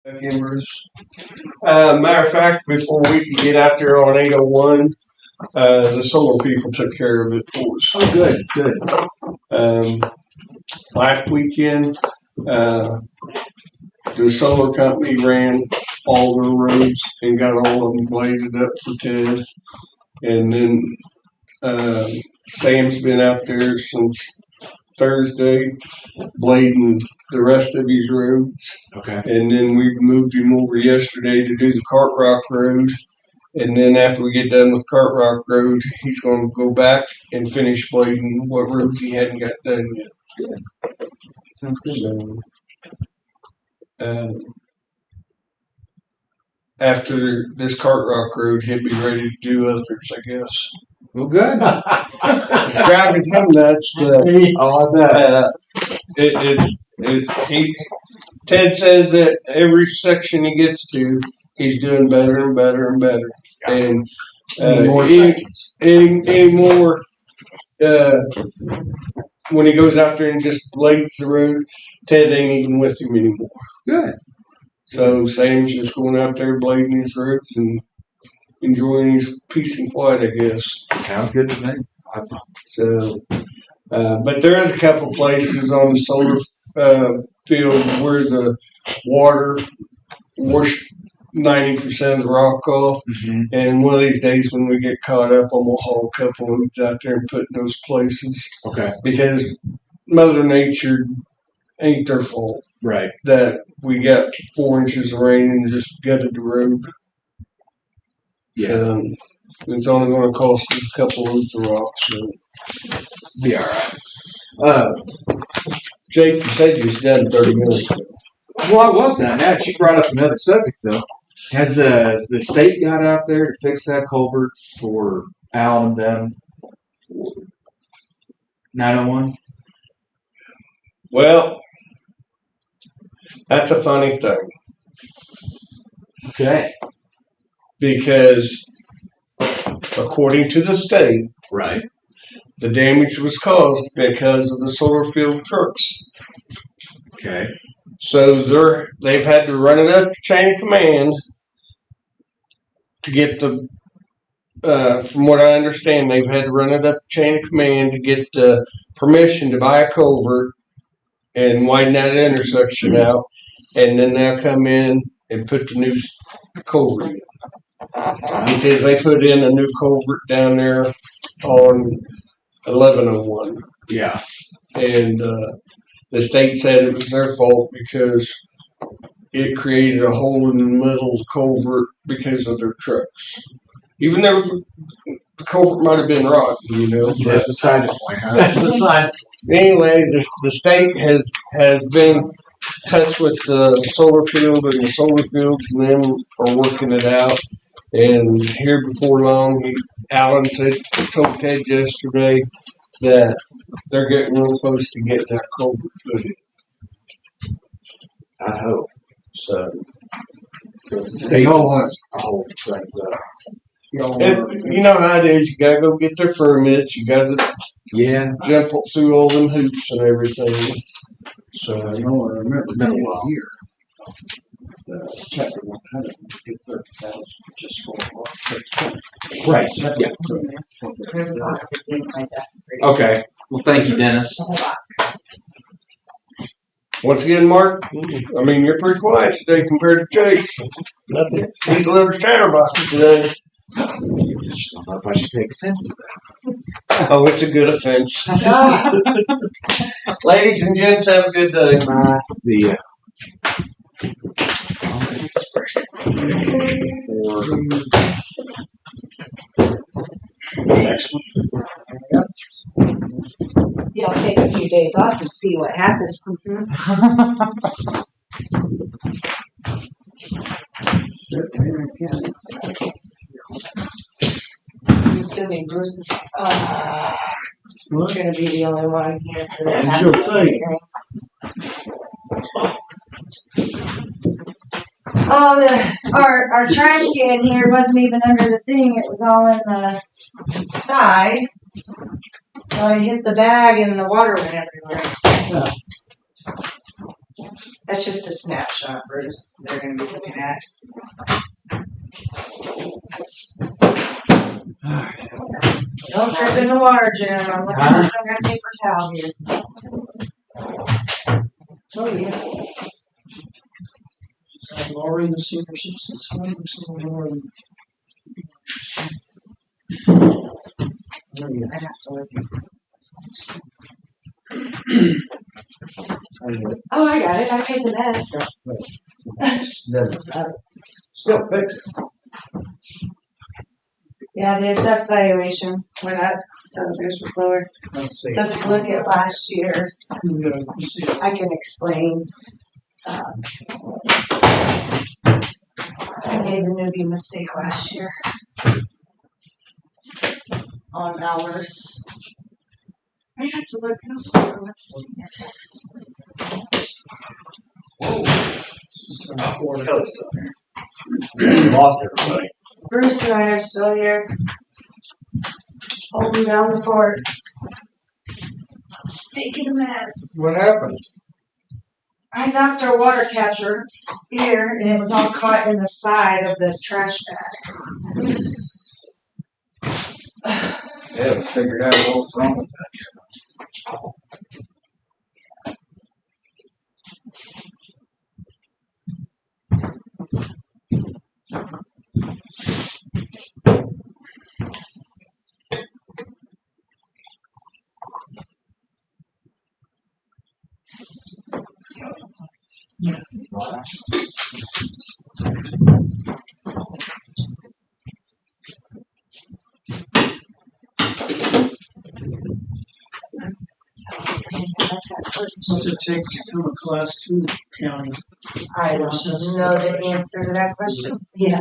Speaker 6: Embers. Matter of fact, before we could get out there on 801, the solar people took care of it for us.
Speaker 5: Oh, good.
Speaker 6: Last weekend, the solar company ran all the roads and got all of them bladed up for Ted. And then Sam's been out there since Thursday, blading the rest of his roads.
Speaker 5: Okay.
Speaker 6: And then we moved him over yesterday to do the Cart Rock Road. And then after we get done with Cart Rock Road, he's going to go back and finish blading what roads he hadn't got done yet.
Speaker 5: Sounds good.
Speaker 6: After this Cart Rock Road, he'll be ready to do others, I guess.
Speaker 5: Well, good.
Speaker 6: It's driving him nuts, but
Speaker 5: Oh, I bet.
Speaker 6: Ted says that every section he gets to, he's doing better and better and better. And any more when he goes out there and just blades the road, Ted ain't even with him anymore.
Speaker 5: Good.
Speaker 6: So Sam's just going out there blading his roads and enjoying his peace and quiet, I guess.
Speaker 5: Sounds good to me.
Speaker 6: So, but there is a couple places on the solar field where the water washed 90% of the rock off.
Speaker 5: Mm-hmm.
Speaker 6: And one of these days when we get caught up, I'm going to haul a couple of them out there and put in those places.
Speaker 5: Okay.
Speaker 6: Because Mother Nature ain't their fault
Speaker 5: Right.
Speaker 6: that we got 4 inches of rain and just gutted the road.
Speaker 5: Yeah.
Speaker 6: It's only going to cost us a couple loads of rocks. So.
Speaker 5: Be all right.
Speaker 6: Jake, you said you was done 30 minutes ago.
Speaker 5: Well, I was done that. She brought up another subject, though. Has the state got out there to fix that culvert for Al and them? 901?
Speaker 6: Well, that's a funny thing
Speaker 5: Okay.
Speaker 6: because according to the state,
Speaker 5: Right.
Speaker 6: the damage was caused because of the solar field trucks.
Speaker 5: Okay.
Speaker 6: So they've had to run it up the chain of command to get the, from what I understand, they've had to run it up the chain of command to get the permission to buy a culvert and widen that intersection out, and then they'll come in and put the new culvert in. Because they put in a new culvert down there on 1101.
Speaker 5: Yeah.
Speaker 6: And the state said it was their fault because it created a hole in the middle of the culvert because of their trucks. Even though the culvert might have been rotten, you know.
Speaker 5: That's beside the point, huh?
Speaker 6: That's beside. Anyways, the state has been in touch with the solar field, and the solar fields and them are working it out. And here before long, Alan told Ted yesterday that they're getting real close to getting that culvert put in.
Speaker 5: I hope.
Speaker 6: So
Speaker 5: So it's the state wants a whole things up.
Speaker 6: you know how it is. You gotta go get their permits. You gotta
Speaker 5: Yeah.
Speaker 6: jump through all them hoops and everything. So
Speaker 1: I know, I remember
Speaker 5: It's been a
Speaker 1: that
Speaker 5: while.
Speaker 1: year. Chapter 100, get 30,000 just for what?
Speaker 5: Right. Yeah.
Speaker 2: There's a box at the end of my desk for you.
Speaker 5: Okay. Well, thank you, Dennis.
Speaker 2: The whole box.
Speaker 6: once again, Mark, I mean you're pretty quiet today compared to Jake.
Speaker 3: Nothing.
Speaker 6: He's a little chatterbox today.
Speaker 5: I don't know if I should take offense to that.
Speaker 6: Oh, it's a good offense. Ladies and gents, have a good day.
Speaker 5: See ya.
Speaker 3: Next one.
Speaker 9: Yeah, I'll take a few days off and see what happens.
Speaker 2: I'm assuming Bruce is, gonna be the only one here for the tax
Speaker 1: You'll see.
Speaker 2: hearing. Oh, our trash can here wasn't even under the thing, it was all in the side. So I hit the bag and the water went everywhere. That's just a snapshot, Bruce, they're gonna be looking at. Don't trip in the water, Jim, I'm looking for some kind of paper towel here. Oh, yeah.
Speaker 7: Is that lowering the senior citizens home or something more than?
Speaker 2: I'd have to look. Oh, I got it, I paid the mess.
Speaker 1: Doesn't matter. Still fix it.
Speaker 2: Yeah, the assessed valuation went up, so theirs was lower.
Speaker 7: Let's see.
Speaker 2: So if you look at last year's,
Speaker 7: Let's see.
Speaker 2: I can explain. I made a newbie mistake last year on hours. I have to look, I don't remember what the senior tax was.
Speaker 5: Kelly's still here. Lost everybody.
Speaker 2: Bruce and I are still here, holding down the fort, making a mess.
Speaker 6: What happened?
Speaker 2: I knocked our water catcher here, and it was all caught in the side of the trash bag.
Speaker 5: They haven't figured out what's wrong with that yet.
Speaker 7: What's it take to become a class 2 county?
Speaker 2: I don't know the answer to that question. Yeah.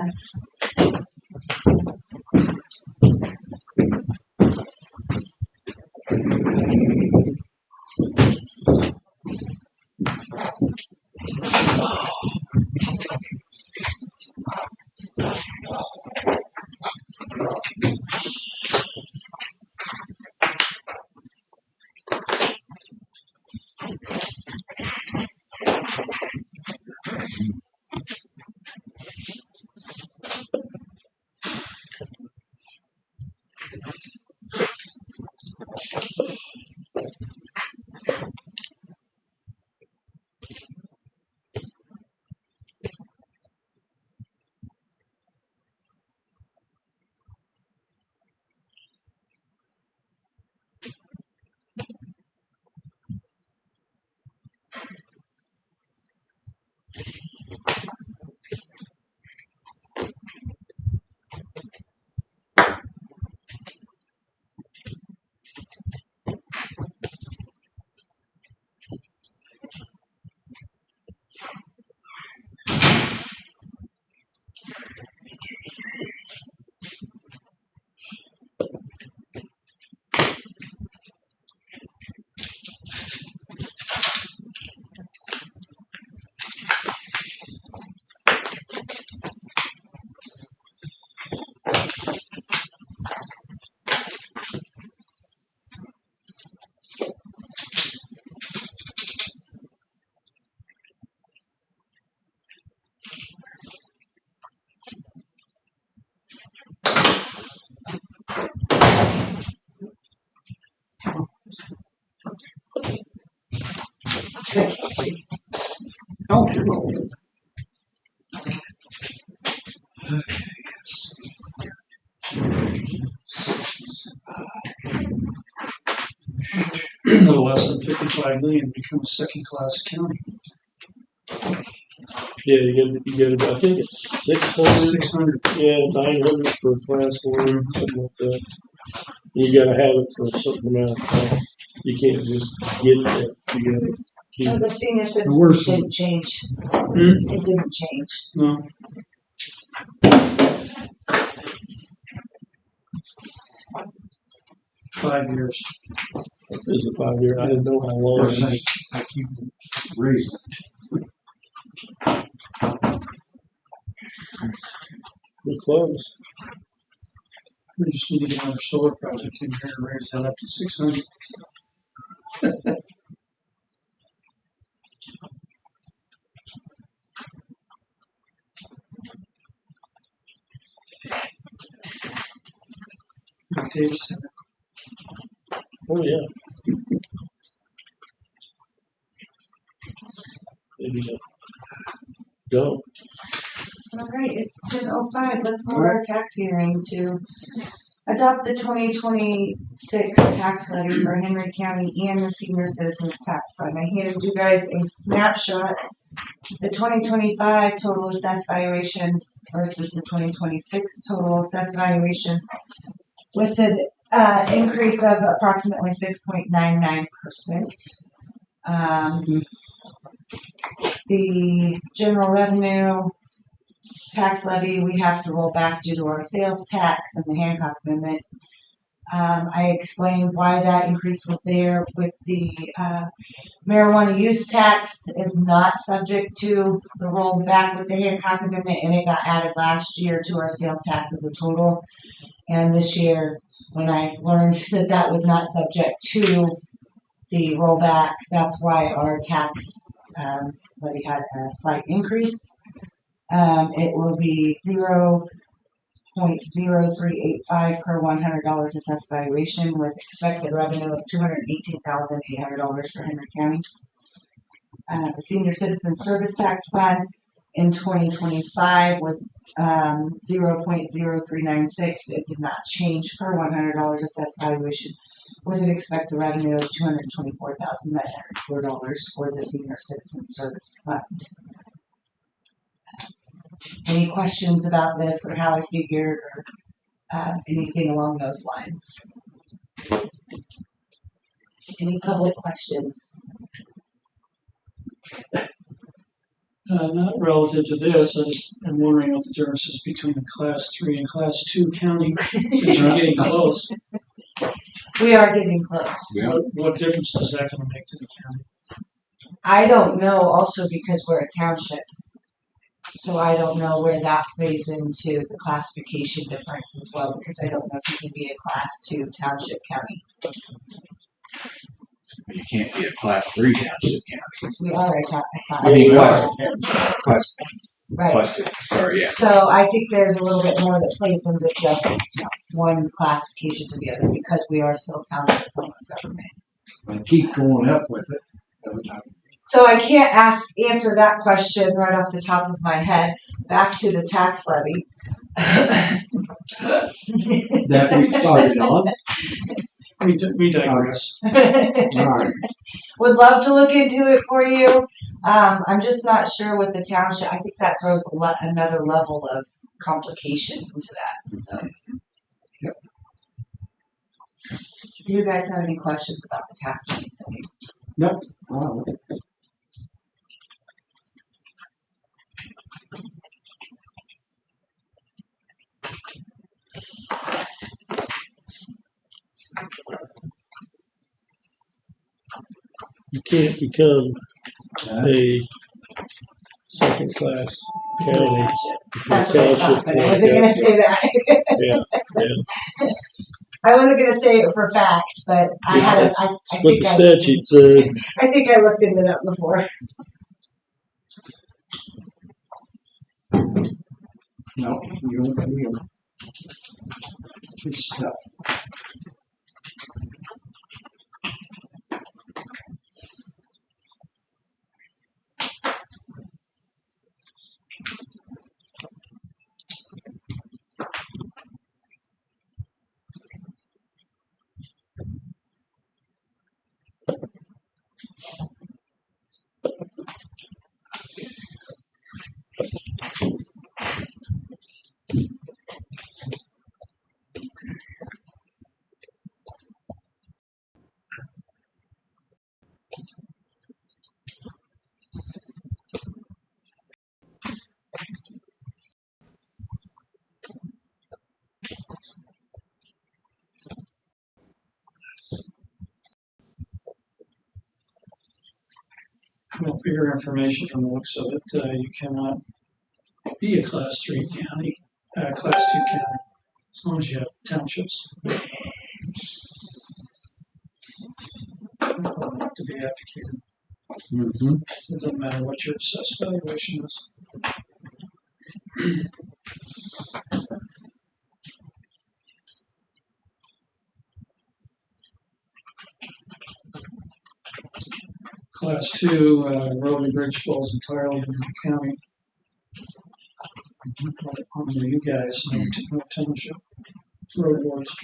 Speaker 7: No less than 55 million become a second class county.
Speaker 3: Yeah, you get about, I think it's 600.
Speaker 7: 600.
Speaker 3: Yeah, 900 for class 1, something like that. You gotta have it for a certain amount of time. You can't just get that. You gotta keep
Speaker 2: No,
Speaker 3: it.
Speaker 2: the senior
Speaker 7: worst
Speaker 2: citizens didn't change.
Speaker 7: Hmm?
Speaker 2: It didn't change.
Speaker 7: No. Five years.
Speaker 3: It is a 5-year. I didn't know how long.
Speaker 1: Or say, I keep reason.
Speaker 3: We're close.
Speaker 7: We just need to get another solar project in here and raise that up to 600.
Speaker 8: Data center.
Speaker 3: Oh, yeah. Maybe not. Go.
Speaker 2: All right, it's 10:05. Let's hold our tax hearing to adopt the 2026 tax levy for Henry County and the Senior Citizens Tax Fund. I handed you guys a snapshot. The 2025 total assessed valuations versus the 2026 total assessed valuations with an increase of approximately 6.99%. The general revenue tax levy we have to roll back due to our sales tax and the Hancock Amendment. I explained why that increase was there with the marijuana use tax is not subject to the rollback with the Hancock Amendment, and it got added last year to our sales tax as a total. And this year, when I learned that that was not subject to the rollback, that's why our tax levy had a slight increase. It will be 0.0385 per $100 assessed valuation with expected revenue of $218,800 for Henry County. The Senior Citizen Service Tax Fund in 2025 was 0.0396. It did not change per $100 assessed valuation with an expected revenue of $224,904 for the Senior Citizen Service Fund. Any questions about this or how I figured or anything along those lines? Any public questions?
Speaker 8: Not relative to this, I just am wondering what the difference is between a class 3 and class 2 county, since you're getting close.
Speaker 2: We are getting close.
Speaker 4: Yeah.
Speaker 8: What difference is that gonna make to the county?
Speaker 2: I don't know also because we're a township. So I don't know where that plays into the classification difference as well, because I don't know if you can be a class 2 township county.
Speaker 5: You can't be a class 3 township county.
Speaker 2: We are a class.
Speaker 5: I mean, class
Speaker 2: Right.
Speaker 5: 2. Sorry, yeah.
Speaker 2: So I think there's a little bit more that plays into just one classification to the other because we are still township form of government.
Speaker 1: I keep going up with it every time.
Speaker 2: So I can't answer that question right off the top of my head. Back to the tax levy.
Speaker 1: That we started on.
Speaker 8: We digress.
Speaker 1: Alright.
Speaker 2: Would love to look into it for you. I'm just not sure with the township. I think that throws another level of complication into that. So.
Speaker 1: Yep.
Speaker 2: Do you guys have any questions about the tax levy setting?
Speaker 1: Nope. Wow.
Speaker 3: You can't become a second class county if
Speaker 2: That's
Speaker 3: your
Speaker 2: what I thought,
Speaker 3: township
Speaker 2: but I wasn't gonna say that.
Speaker 3: Yeah,
Speaker 2: I wasn't gonna say it for fact, but I had a, I
Speaker 3: That's what
Speaker 2: think
Speaker 3: the
Speaker 2: I,
Speaker 3: statute says.
Speaker 2: I think I looked into that before.
Speaker 1: No, you don't feel this stuff.
Speaker 8: Well, for your information, from the looks of it, you cannot be a class 3 county, class 2 county, as long as you have townships. To be advocated.
Speaker 1: Mm-hmm.
Speaker 8: It doesn't matter what your assessed valuation is. Class 2, road and bridge falls entirely under the county. Under you guys, no township road boards.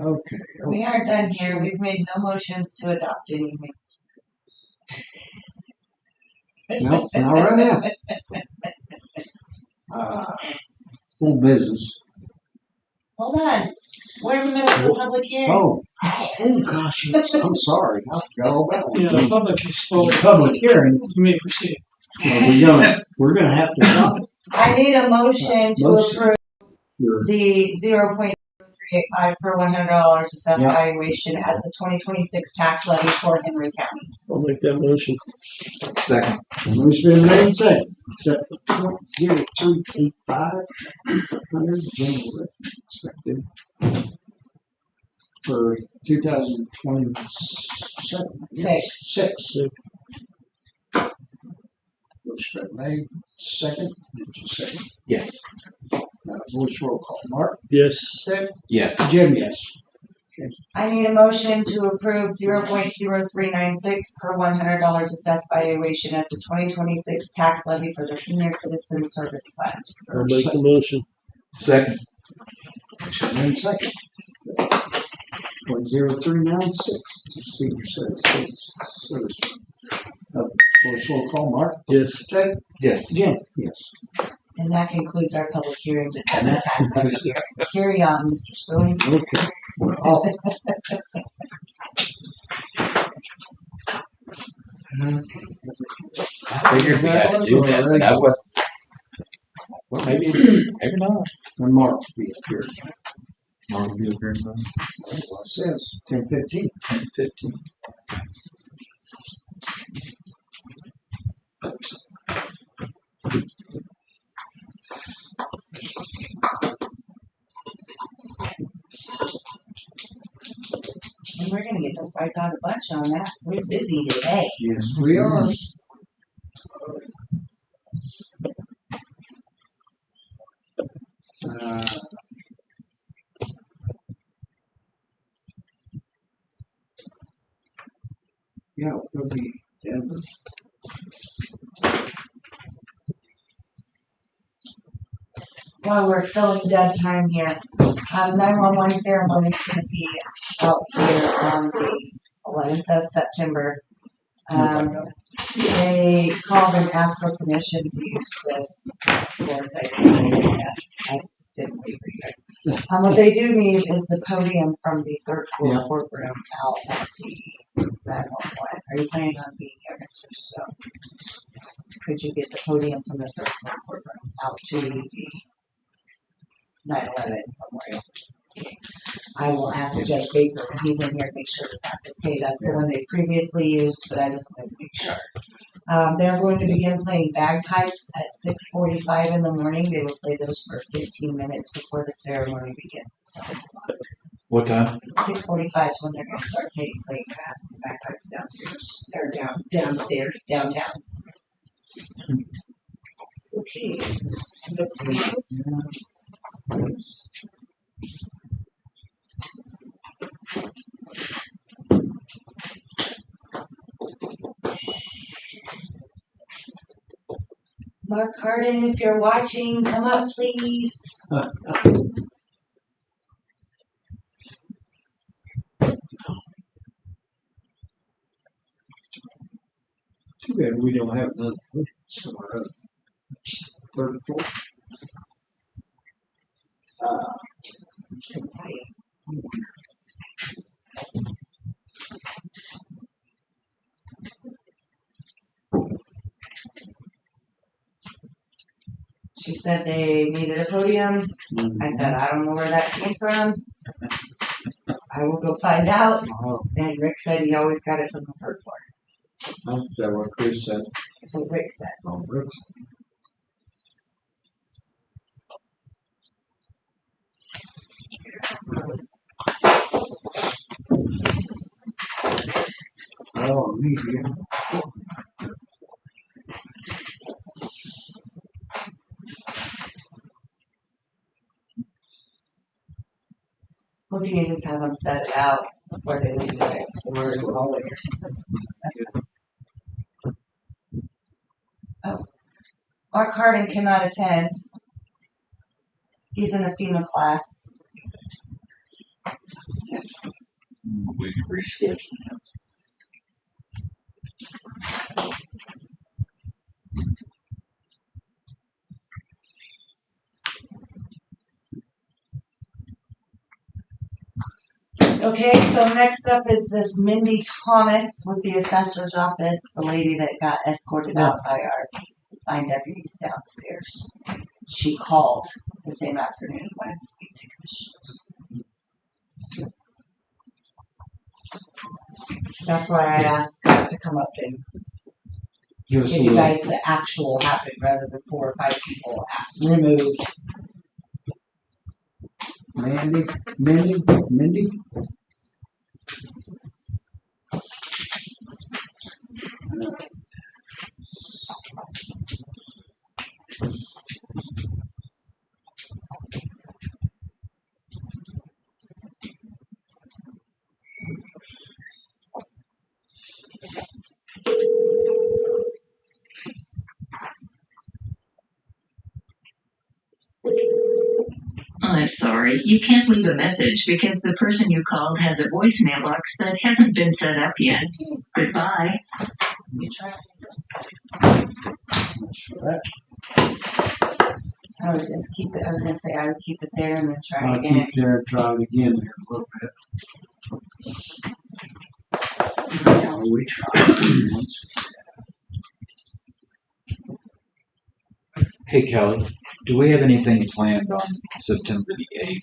Speaker 1: Okay.
Speaker 2: We aren't done here. We've made no motions to adopt anything.
Speaker 1: No, not right now. Full business.
Speaker 2: Hold on. We're in the middle of the public hearing.
Speaker 1: Oh gosh, yes, I'm sorry. I forgot all about
Speaker 8: Yeah, the public is spoken.
Speaker 1: Public hearing.
Speaker 8: You may proceed.
Speaker 1: We're gonna have to stop
Speaker 2: I need a motion to
Speaker 1: Motion.
Speaker 2: approve
Speaker 1: your,
Speaker 2: the 0.0385 per $100 assessed
Speaker 1: Yeah.
Speaker 2: valuation as the 2026 tax levy for Henry County.
Speaker 3: I'll make that motion.
Speaker 5: Second.
Speaker 1: it's been made and seconded. Accept the 0.0385 general expected for 2027.
Speaker 2: Six.
Speaker 1: Motion been made, second, did you second?
Speaker 5: Yes.
Speaker 1: Voice roll call. Mark?
Speaker 3: Yes.
Speaker 1: Ted?
Speaker 5: Yes.
Speaker 1: Jim, yes.
Speaker 2: I need a motion to approve 0.0396 per $100 assessed valuation as the 2026 tax levy for the Senior Citizen Service Fund.
Speaker 3: I'll make the motion.
Speaker 5: Second.
Speaker 1: Motion made, second. 0.0396 Senior Citizen Service Fund. Voice roll call. Mark?
Speaker 3: Yes.
Speaker 1: Ted?
Speaker 5: Yes.
Speaker 1: Jim? Yes.
Speaker 2: And that concludes our public hearing to set the tax levy here. Carry on, Mr. Stone.
Speaker 1: Okay. Oh.
Speaker 5: I figured we had to do that, but I was. Well, maybe not.
Speaker 1: And Mark will be up here.
Speaker 5: Mark will be up here in
Speaker 1: Well, it says 10:15.
Speaker 5: 10:15.
Speaker 2: And we're gonna get to wipe out a bunch on that. We're busy today.
Speaker 1: Yes, we are. Yeah, we'll be Denver.
Speaker 2: While we're filling dead time here, 911 ceremony is gonna be out here on the 11th of September. They called and asked for permission to use this. Yes, I didn't read it. What they do need is the podium from the third floor
Speaker 1: Yeah.
Speaker 2: courtroom out at the 911. Are you planning on being here, Mr. Stone? Could you get the podium from the third floor courtroom out to the 9/11 memorial? I will ask Judge Baker when he's in here to make sure that that's okay. That's the one they previously used, but I just wanted to make sure. They're going to begin playing bagpipes at 6:45 in the morning. They will play those for 15 minutes before the ceremony begins at 7 o'clock.
Speaker 5: What time?
Speaker 2: 6:45 is when they're going to start playing bagpipes downstairs, or downstairs, downtown. Okay. Look to the notes. Mark Harden, if you're watching, come up, please.
Speaker 1: Too bad we don't have another somewhere else. Third and fourth.
Speaker 2: Couldn't tell you. She said they needed a podium. I said, I don't know where that came from. I will go find out. And Rick said he always got it from the third floor.
Speaker 1: Is that what Chris said?
Speaker 2: That's what Rick said.
Speaker 1: Oh, Rick's. Oh, media.
Speaker 2: Well, if you can just have them set it out before they leave it for the hallway or something. That's fine. Oh. Mark Harden cannot attend. He's in the FEMA class.
Speaker 5: We can reschedule him.
Speaker 2: Okay, so next up is this Mindy Thomas with the assessor's office, the lady that got escorted out by our fine deputies downstairs. She called the same afternoon and wanted to speak to commissioners. That's why I asked Scott to come up and
Speaker 1: Give us
Speaker 2: give
Speaker 1: a
Speaker 2: you
Speaker 1: little
Speaker 2: guys the actual what happened rather than 4 or 5 people
Speaker 1: removed. Mindy?
Speaker 10: I'm sorry, you can't leave a message because the person you called has a voicemail box that hasn't been set up yet. Goodbye.
Speaker 2: You try. I was just keep it. I was gonna say I would keep it there and then try
Speaker 1: I'll
Speaker 2: again.
Speaker 1: keep there and try it again there a little bit. Now we try once.
Speaker 5: Hey Kelly, do we have anything planned on September the 8th?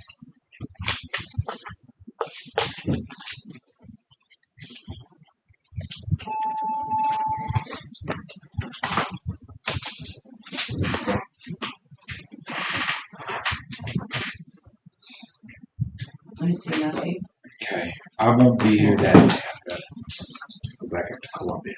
Speaker 2: I see nothing.
Speaker 5: Okay, I won't be here that day. I've got to go back up to Columbia.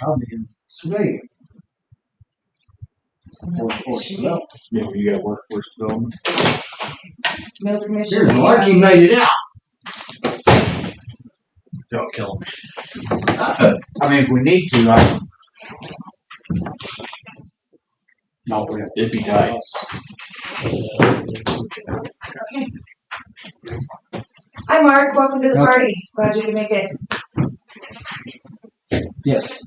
Speaker 1: I'll be in Sway.
Speaker 5: Yeah, you got workforce development.
Speaker 2: No commission.
Speaker 1: Here's Larky made it out.
Speaker 5: Don't kill me. I mean, if we need to,
Speaker 1: No,
Speaker 5: it'd be tight.
Speaker 2: Hi Mark, welcome to the party. Glad you could make it.
Speaker 1: yes.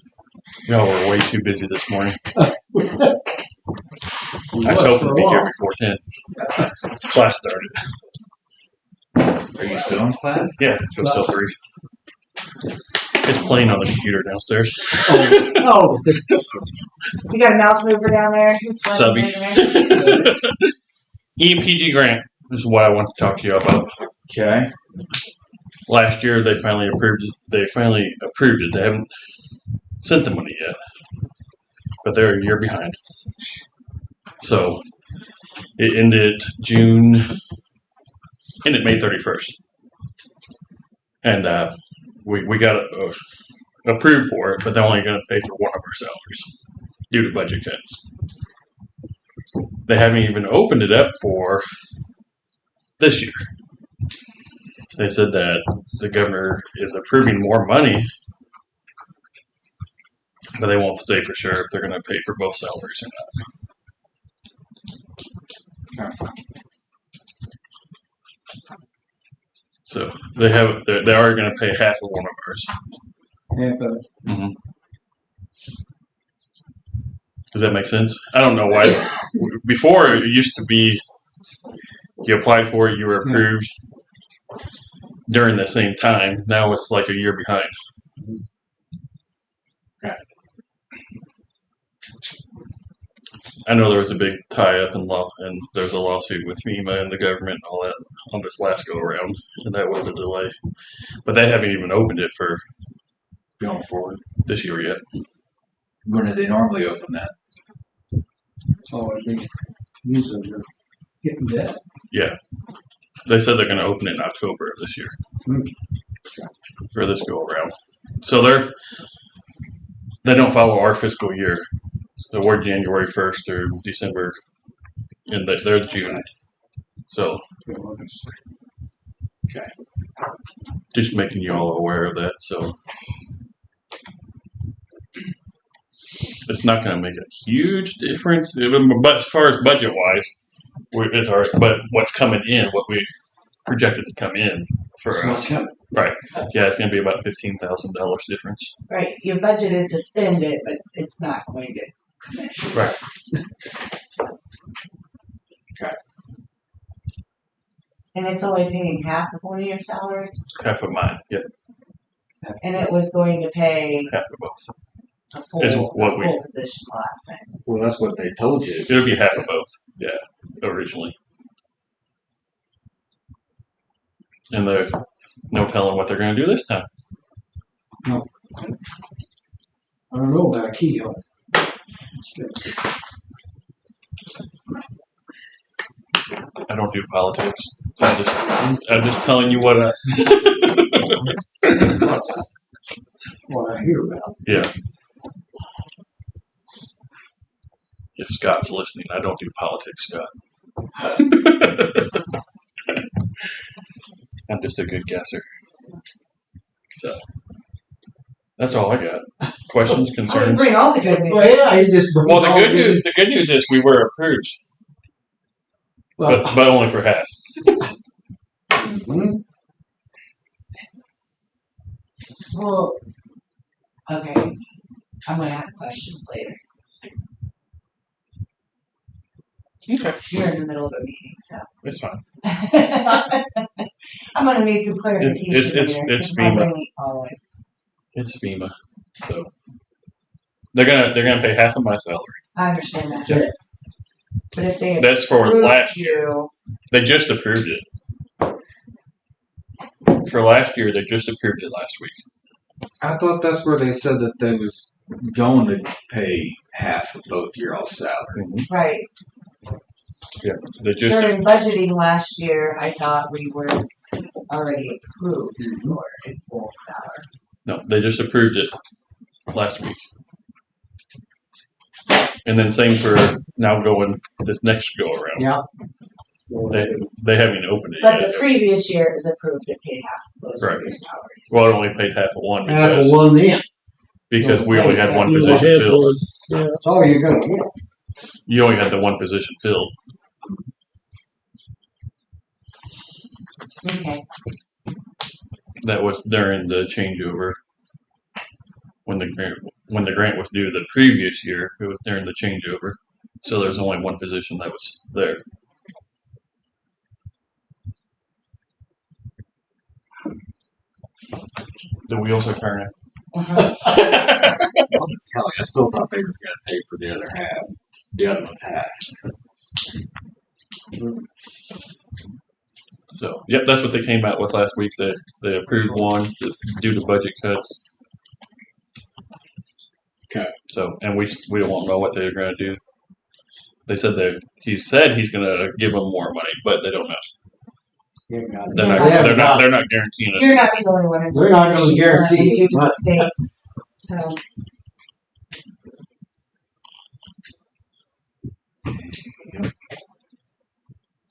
Speaker 11: No, we're way too busy this morning. I
Speaker 1: We
Speaker 11: was hoping to be here before 10. Class started.
Speaker 5: Are you still in class?
Speaker 11: Yeah, so still 3. It's playing on the computer downstairs.
Speaker 1: Oh,
Speaker 2: You got a mouse mover down there? It's running
Speaker 11: Subby.
Speaker 2: in there.
Speaker 11: EMPG grant is what I want to talk to you about.
Speaker 5: Okay.
Speaker 11: Last year they finally approved it. They haven't sent the money yet, but they're a year behind. So it ended May 31st, and we got approved for it, but they're only going to pay for one of our salaries due to budget cuts. They haven't even opened it up for this year. They said that the governor is approving more money, but they won't say for sure if they're going to pay for both salaries or not. So they are going to pay half of one of ours.
Speaker 1: half of
Speaker 11: Mm-hmm. Does that make sense? I don't know why. Before it used to be, you applied for it, you were approved during the same time. Now it's like a year behind. I know there was a big tie-up in law, and there's a lawsuit with FEMA and the government and all that on this last go-around, and that was a delay. But they haven't even opened it for going forward this year yet.
Speaker 5: When do they normally open that?
Speaker 1: Oh, I think usually they're getting that.
Speaker 11: Yeah. They said they're going to open it in October of this year for this go-around. So they don't follow our fiscal year. So we're January 1st through December, and they're June. So,
Speaker 5: Okay.
Speaker 11: just making you all aware of that. So, it's not going to make a huge difference, but as far as budget-wise, it's all right. But what's coming in, what we projected to come in for us, right? Yeah, it's going to be about $15,000 difference.
Speaker 2: Right, you're budgeted to spend it, but it's not going to come in.
Speaker 11: Right.
Speaker 2: And it's only paying half of one of your salaries,
Speaker 11: Half of mine, yeah,
Speaker 2: and it was going to pay
Speaker 11: half of both.
Speaker 2: a full,
Speaker 11: Is what we-
Speaker 2: full position last time.
Speaker 5: Well, that's what they told you.
Speaker 11: It'll be half of both, yeah, originally. And they're no telling what they're going to do this time.
Speaker 1: I don't know about Kehoe.
Speaker 11: I don't do politics. I'm just telling you what
Speaker 1: What I hear about.
Speaker 11: yeah. If Scott's listening, I don't do politics, Scott. I'm just a good guesser. So that's all I got. Questions,
Speaker 2: Oh, you
Speaker 11: concerns?
Speaker 2: bring all the good news.
Speaker 1: Well, yeah, you just.
Speaker 11: Well, the good news is we were approved,
Speaker 1: Well,
Speaker 11: but only for half.
Speaker 1: mhm.
Speaker 2: Well, okay, I'm gonna have questions later.
Speaker 11: Okay,
Speaker 2: You're in the middle of a meeting, so.
Speaker 11: it's fine.
Speaker 2: I'm gonna need some clarification
Speaker 11: It's
Speaker 2: later.
Speaker 11: FEMA.
Speaker 2: If I'm really following.
Speaker 11: It's FEMA, so they're gonna pay half of my salary.
Speaker 2: I understand that.
Speaker 1: Sure.
Speaker 2: But if they
Speaker 11: That's for
Speaker 2: approved
Speaker 11: last year.
Speaker 2: you,
Speaker 11: They just approved it. For last year, they just approved it last week.
Speaker 5: I thought that's where they said that they was going to pay half of both your all salary.
Speaker 2: right,
Speaker 11: Yeah, they just
Speaker 2: during budgeting last year, I thought we was already approved for a full salary.
Speaker 11: no, they just approved it last week. And then same for now going this next go around.
Speaker 1: Yeah.
Speaker 11: They haven't opened it
Speaker 2: But the
Speaker 11: yet.
Speaker 2: previous year it was approved to pay half of those
Speaker 11: Right.
Speaker 2: of your salaries.
Speaker 11: Well, it only paid half of one
Speaker 1: Half of
Speaker 11: because
Speaker 1: one then.
Speaker 11: we only had one
Speaker 3: You
Speaker 11: position
Speaker 3: had
Speaker 11: filled.
Speaker 3: one, yeah.
Speaker 1: That's all you're gonna get.
Speaker 11: You only had the one position filled.
Speaker 2: Okay,
Speaker 11: That was during the changeover. When the grant was due the previous year, it was during the changeover. So there's only one position that was there. The wheels are turning.
Speaker 2: Uh-huh.
Speaker 5: Kelly, I still thought they was gonna pay for the other half. The other one's half.
Speaker 11: So, yep, that's what they came out with last week. They approved one due to budget cuts.
Speaker 5: Okay.
Speaker 11: So, and we don't know what they're going to do. He said he's going to give them more money, but they don't know.
Speaker 1: Yeah, got it.
Speaker 11: They're not guaranteeing us.
Speaker 2: You're not the only one. in
Speaker 1: We're not gonna
Speaker 2: this
Speaker 1: guarantee
Speaker 2: position,
Speaker 1: it,
Speaker 2: due to the state. So,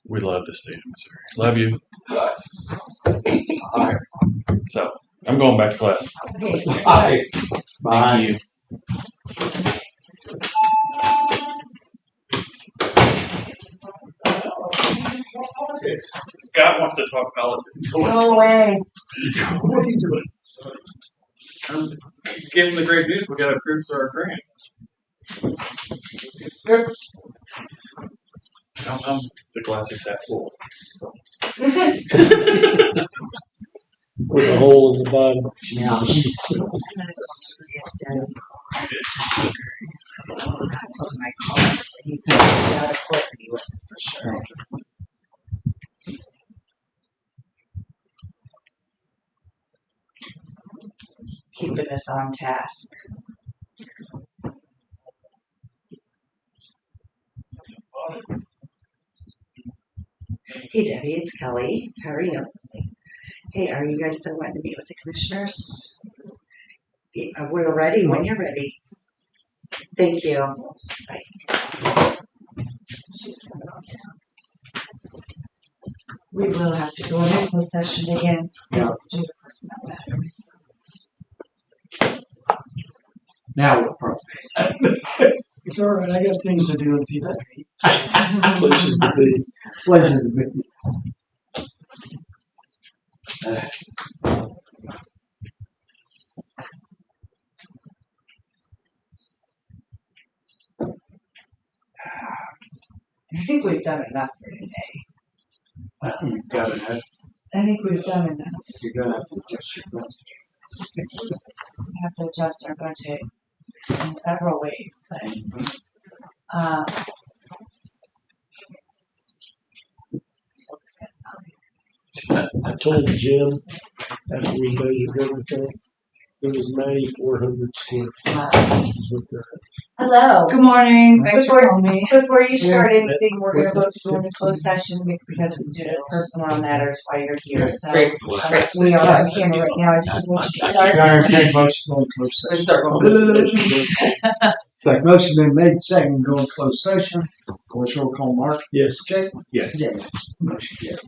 Speaker 11: We love the state of Missouri. Love you.
Speaker 5: Alright.
Speaker 11: So, I'm going back to class.
Speaker 2: okay.
Speaker 1: Bye.
Speaker 5: Thank you.
Speaker 11: Scott wants to talk politics.
Speaker 2: No way.
Speaker 11: What are you doing? Give him the great news. We got approved for our grant. The glass is half full.
Speaker 3: With a hole in the bottom.
Speaker 1: Yeah.
Speaker 2: I told him I'd call him, but he thought he was out of court, but he wasn't for sure. Keeping us on task. Hey Debbie, it's Kelly. How are you? Hey, are you guys still wanting to meet with the commissioners? Yeah, we're ready when you're ready. Thank you. Bye. She's coming on down. We will have to go into closed session again because it's due to personnel matters.
Speaker 1: Now we're perfect.
Speaker 8: It's all right. I got things to do and people to meet.
Speaker 3: Places to be.
Speaker 1: Places to be.
Speaker 2: I think we've done enough for today.
Speaker 1: You've got it.
Speaker 2: I think we've done enough.
Speaker 1: You're gonna have to adjust your budget.
Speaker 2: We have to adjust our budget in several ways, but we'll discuss that.
Speaker 3: I told Jim after we measured everything, it was 9,400 square feet.
Speaker 2: Hello.
Speaker 9: Good morning. Thanks for
Speaker 2: Before,
Speaker 9: calling me.
Speaker 2: before you start anything, we're gonna vote to go into closed session because it's due to personnel matters while you're here, so.
Speaker 9: Great.
Speaker 2: We are on camera right now, I just want you to start.
Speaker 1: Motion going closed session. Second motion been made, second going closed session. Of course, roll call Mark.
Speaker 3: Yes.
Speaker 1: Jake.
Speaker 5: Yes.
Speaker 1: Yeah. Motion carried.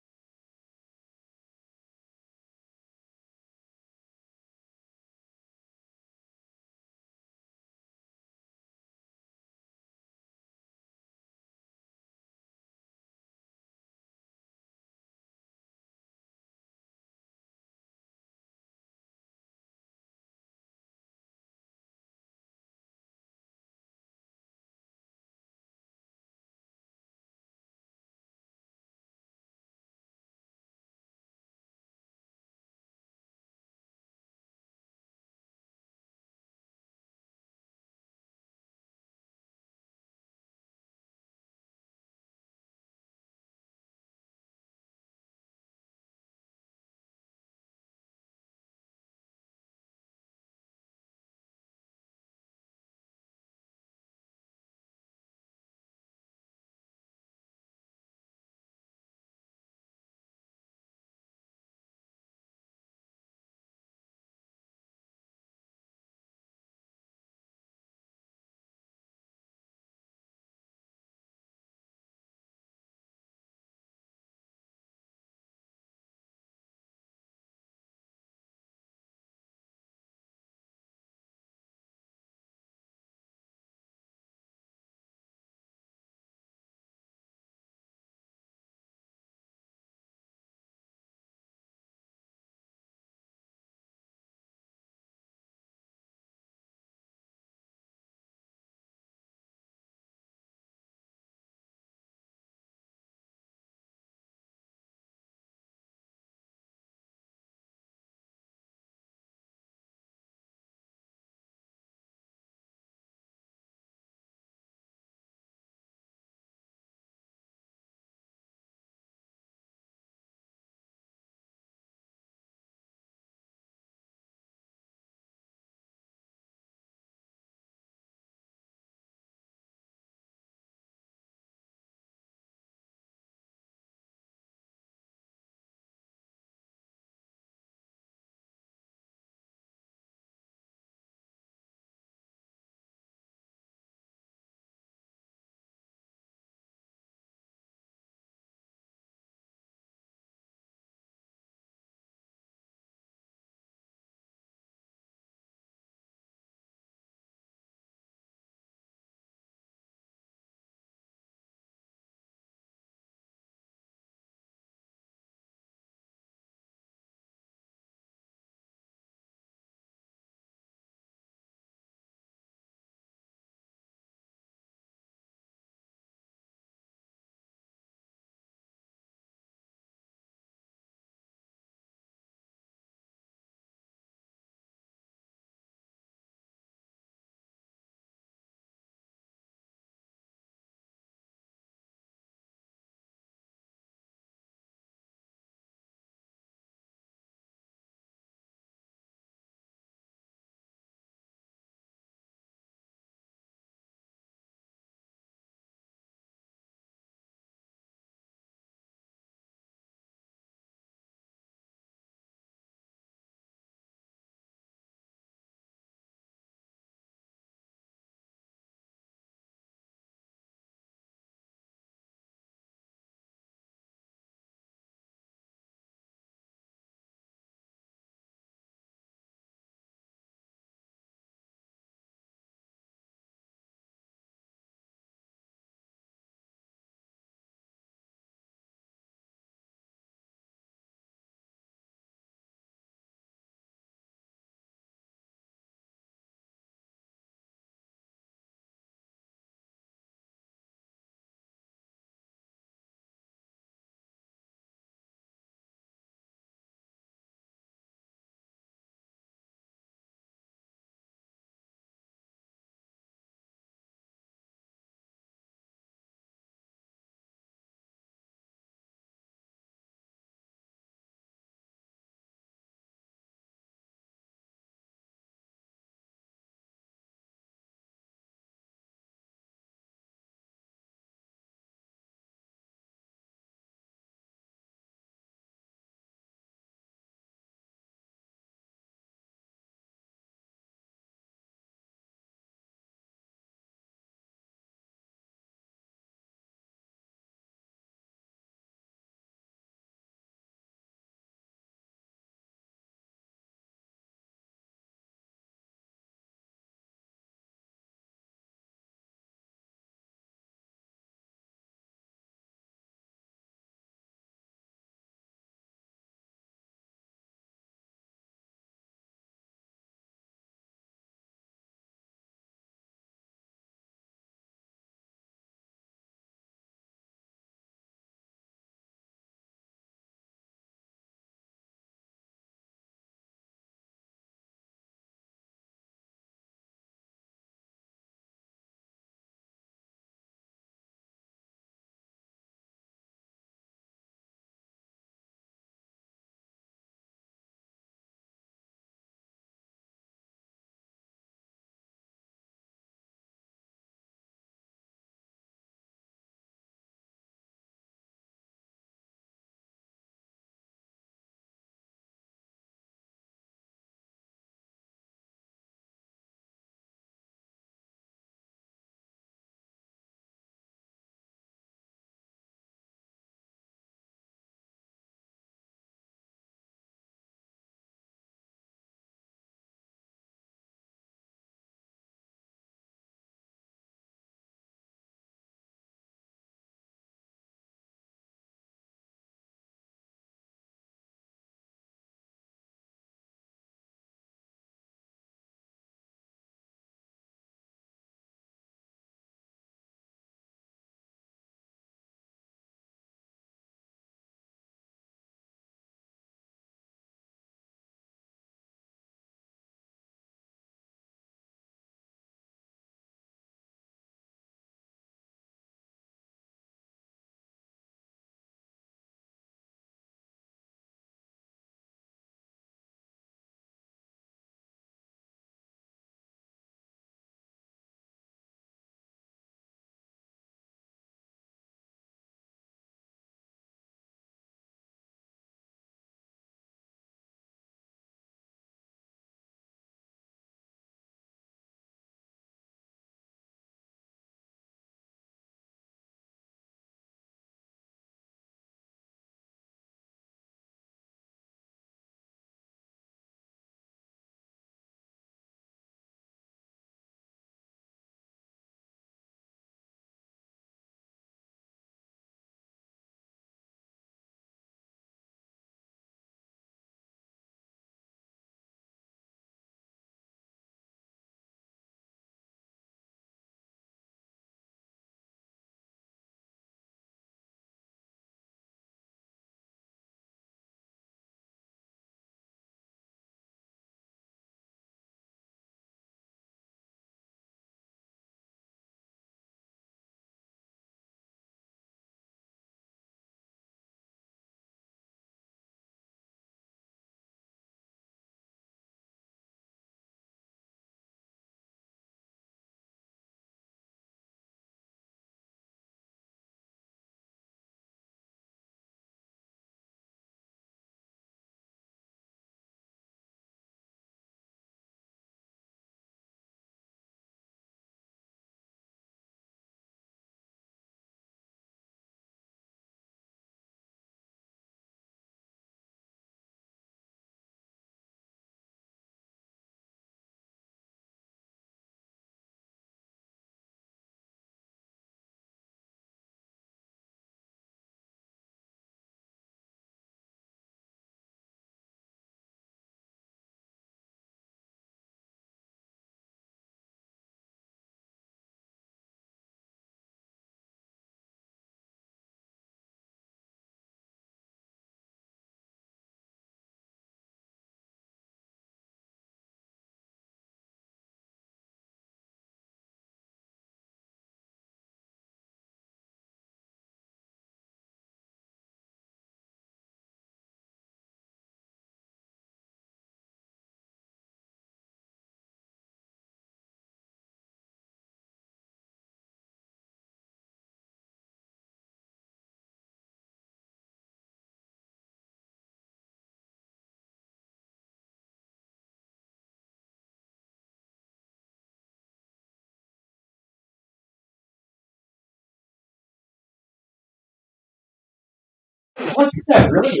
Speaker 1: Look at that, really?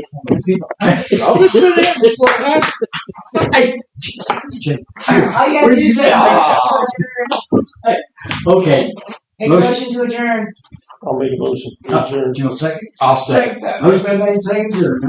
Speaker 3: I'll just sit there and just let it happen.
Speaker 1: Hey,
Speaker 2: All you gotta do is say,
Speaker 1: okay.
Speaker 2: make a motion to adjourn.
Speaker 3: I'll make a motion to adjourn.
Speaker 1: You know, second?
Speaker 5: I'll second that.
Speaker 1: Motion been made, second, adjourned.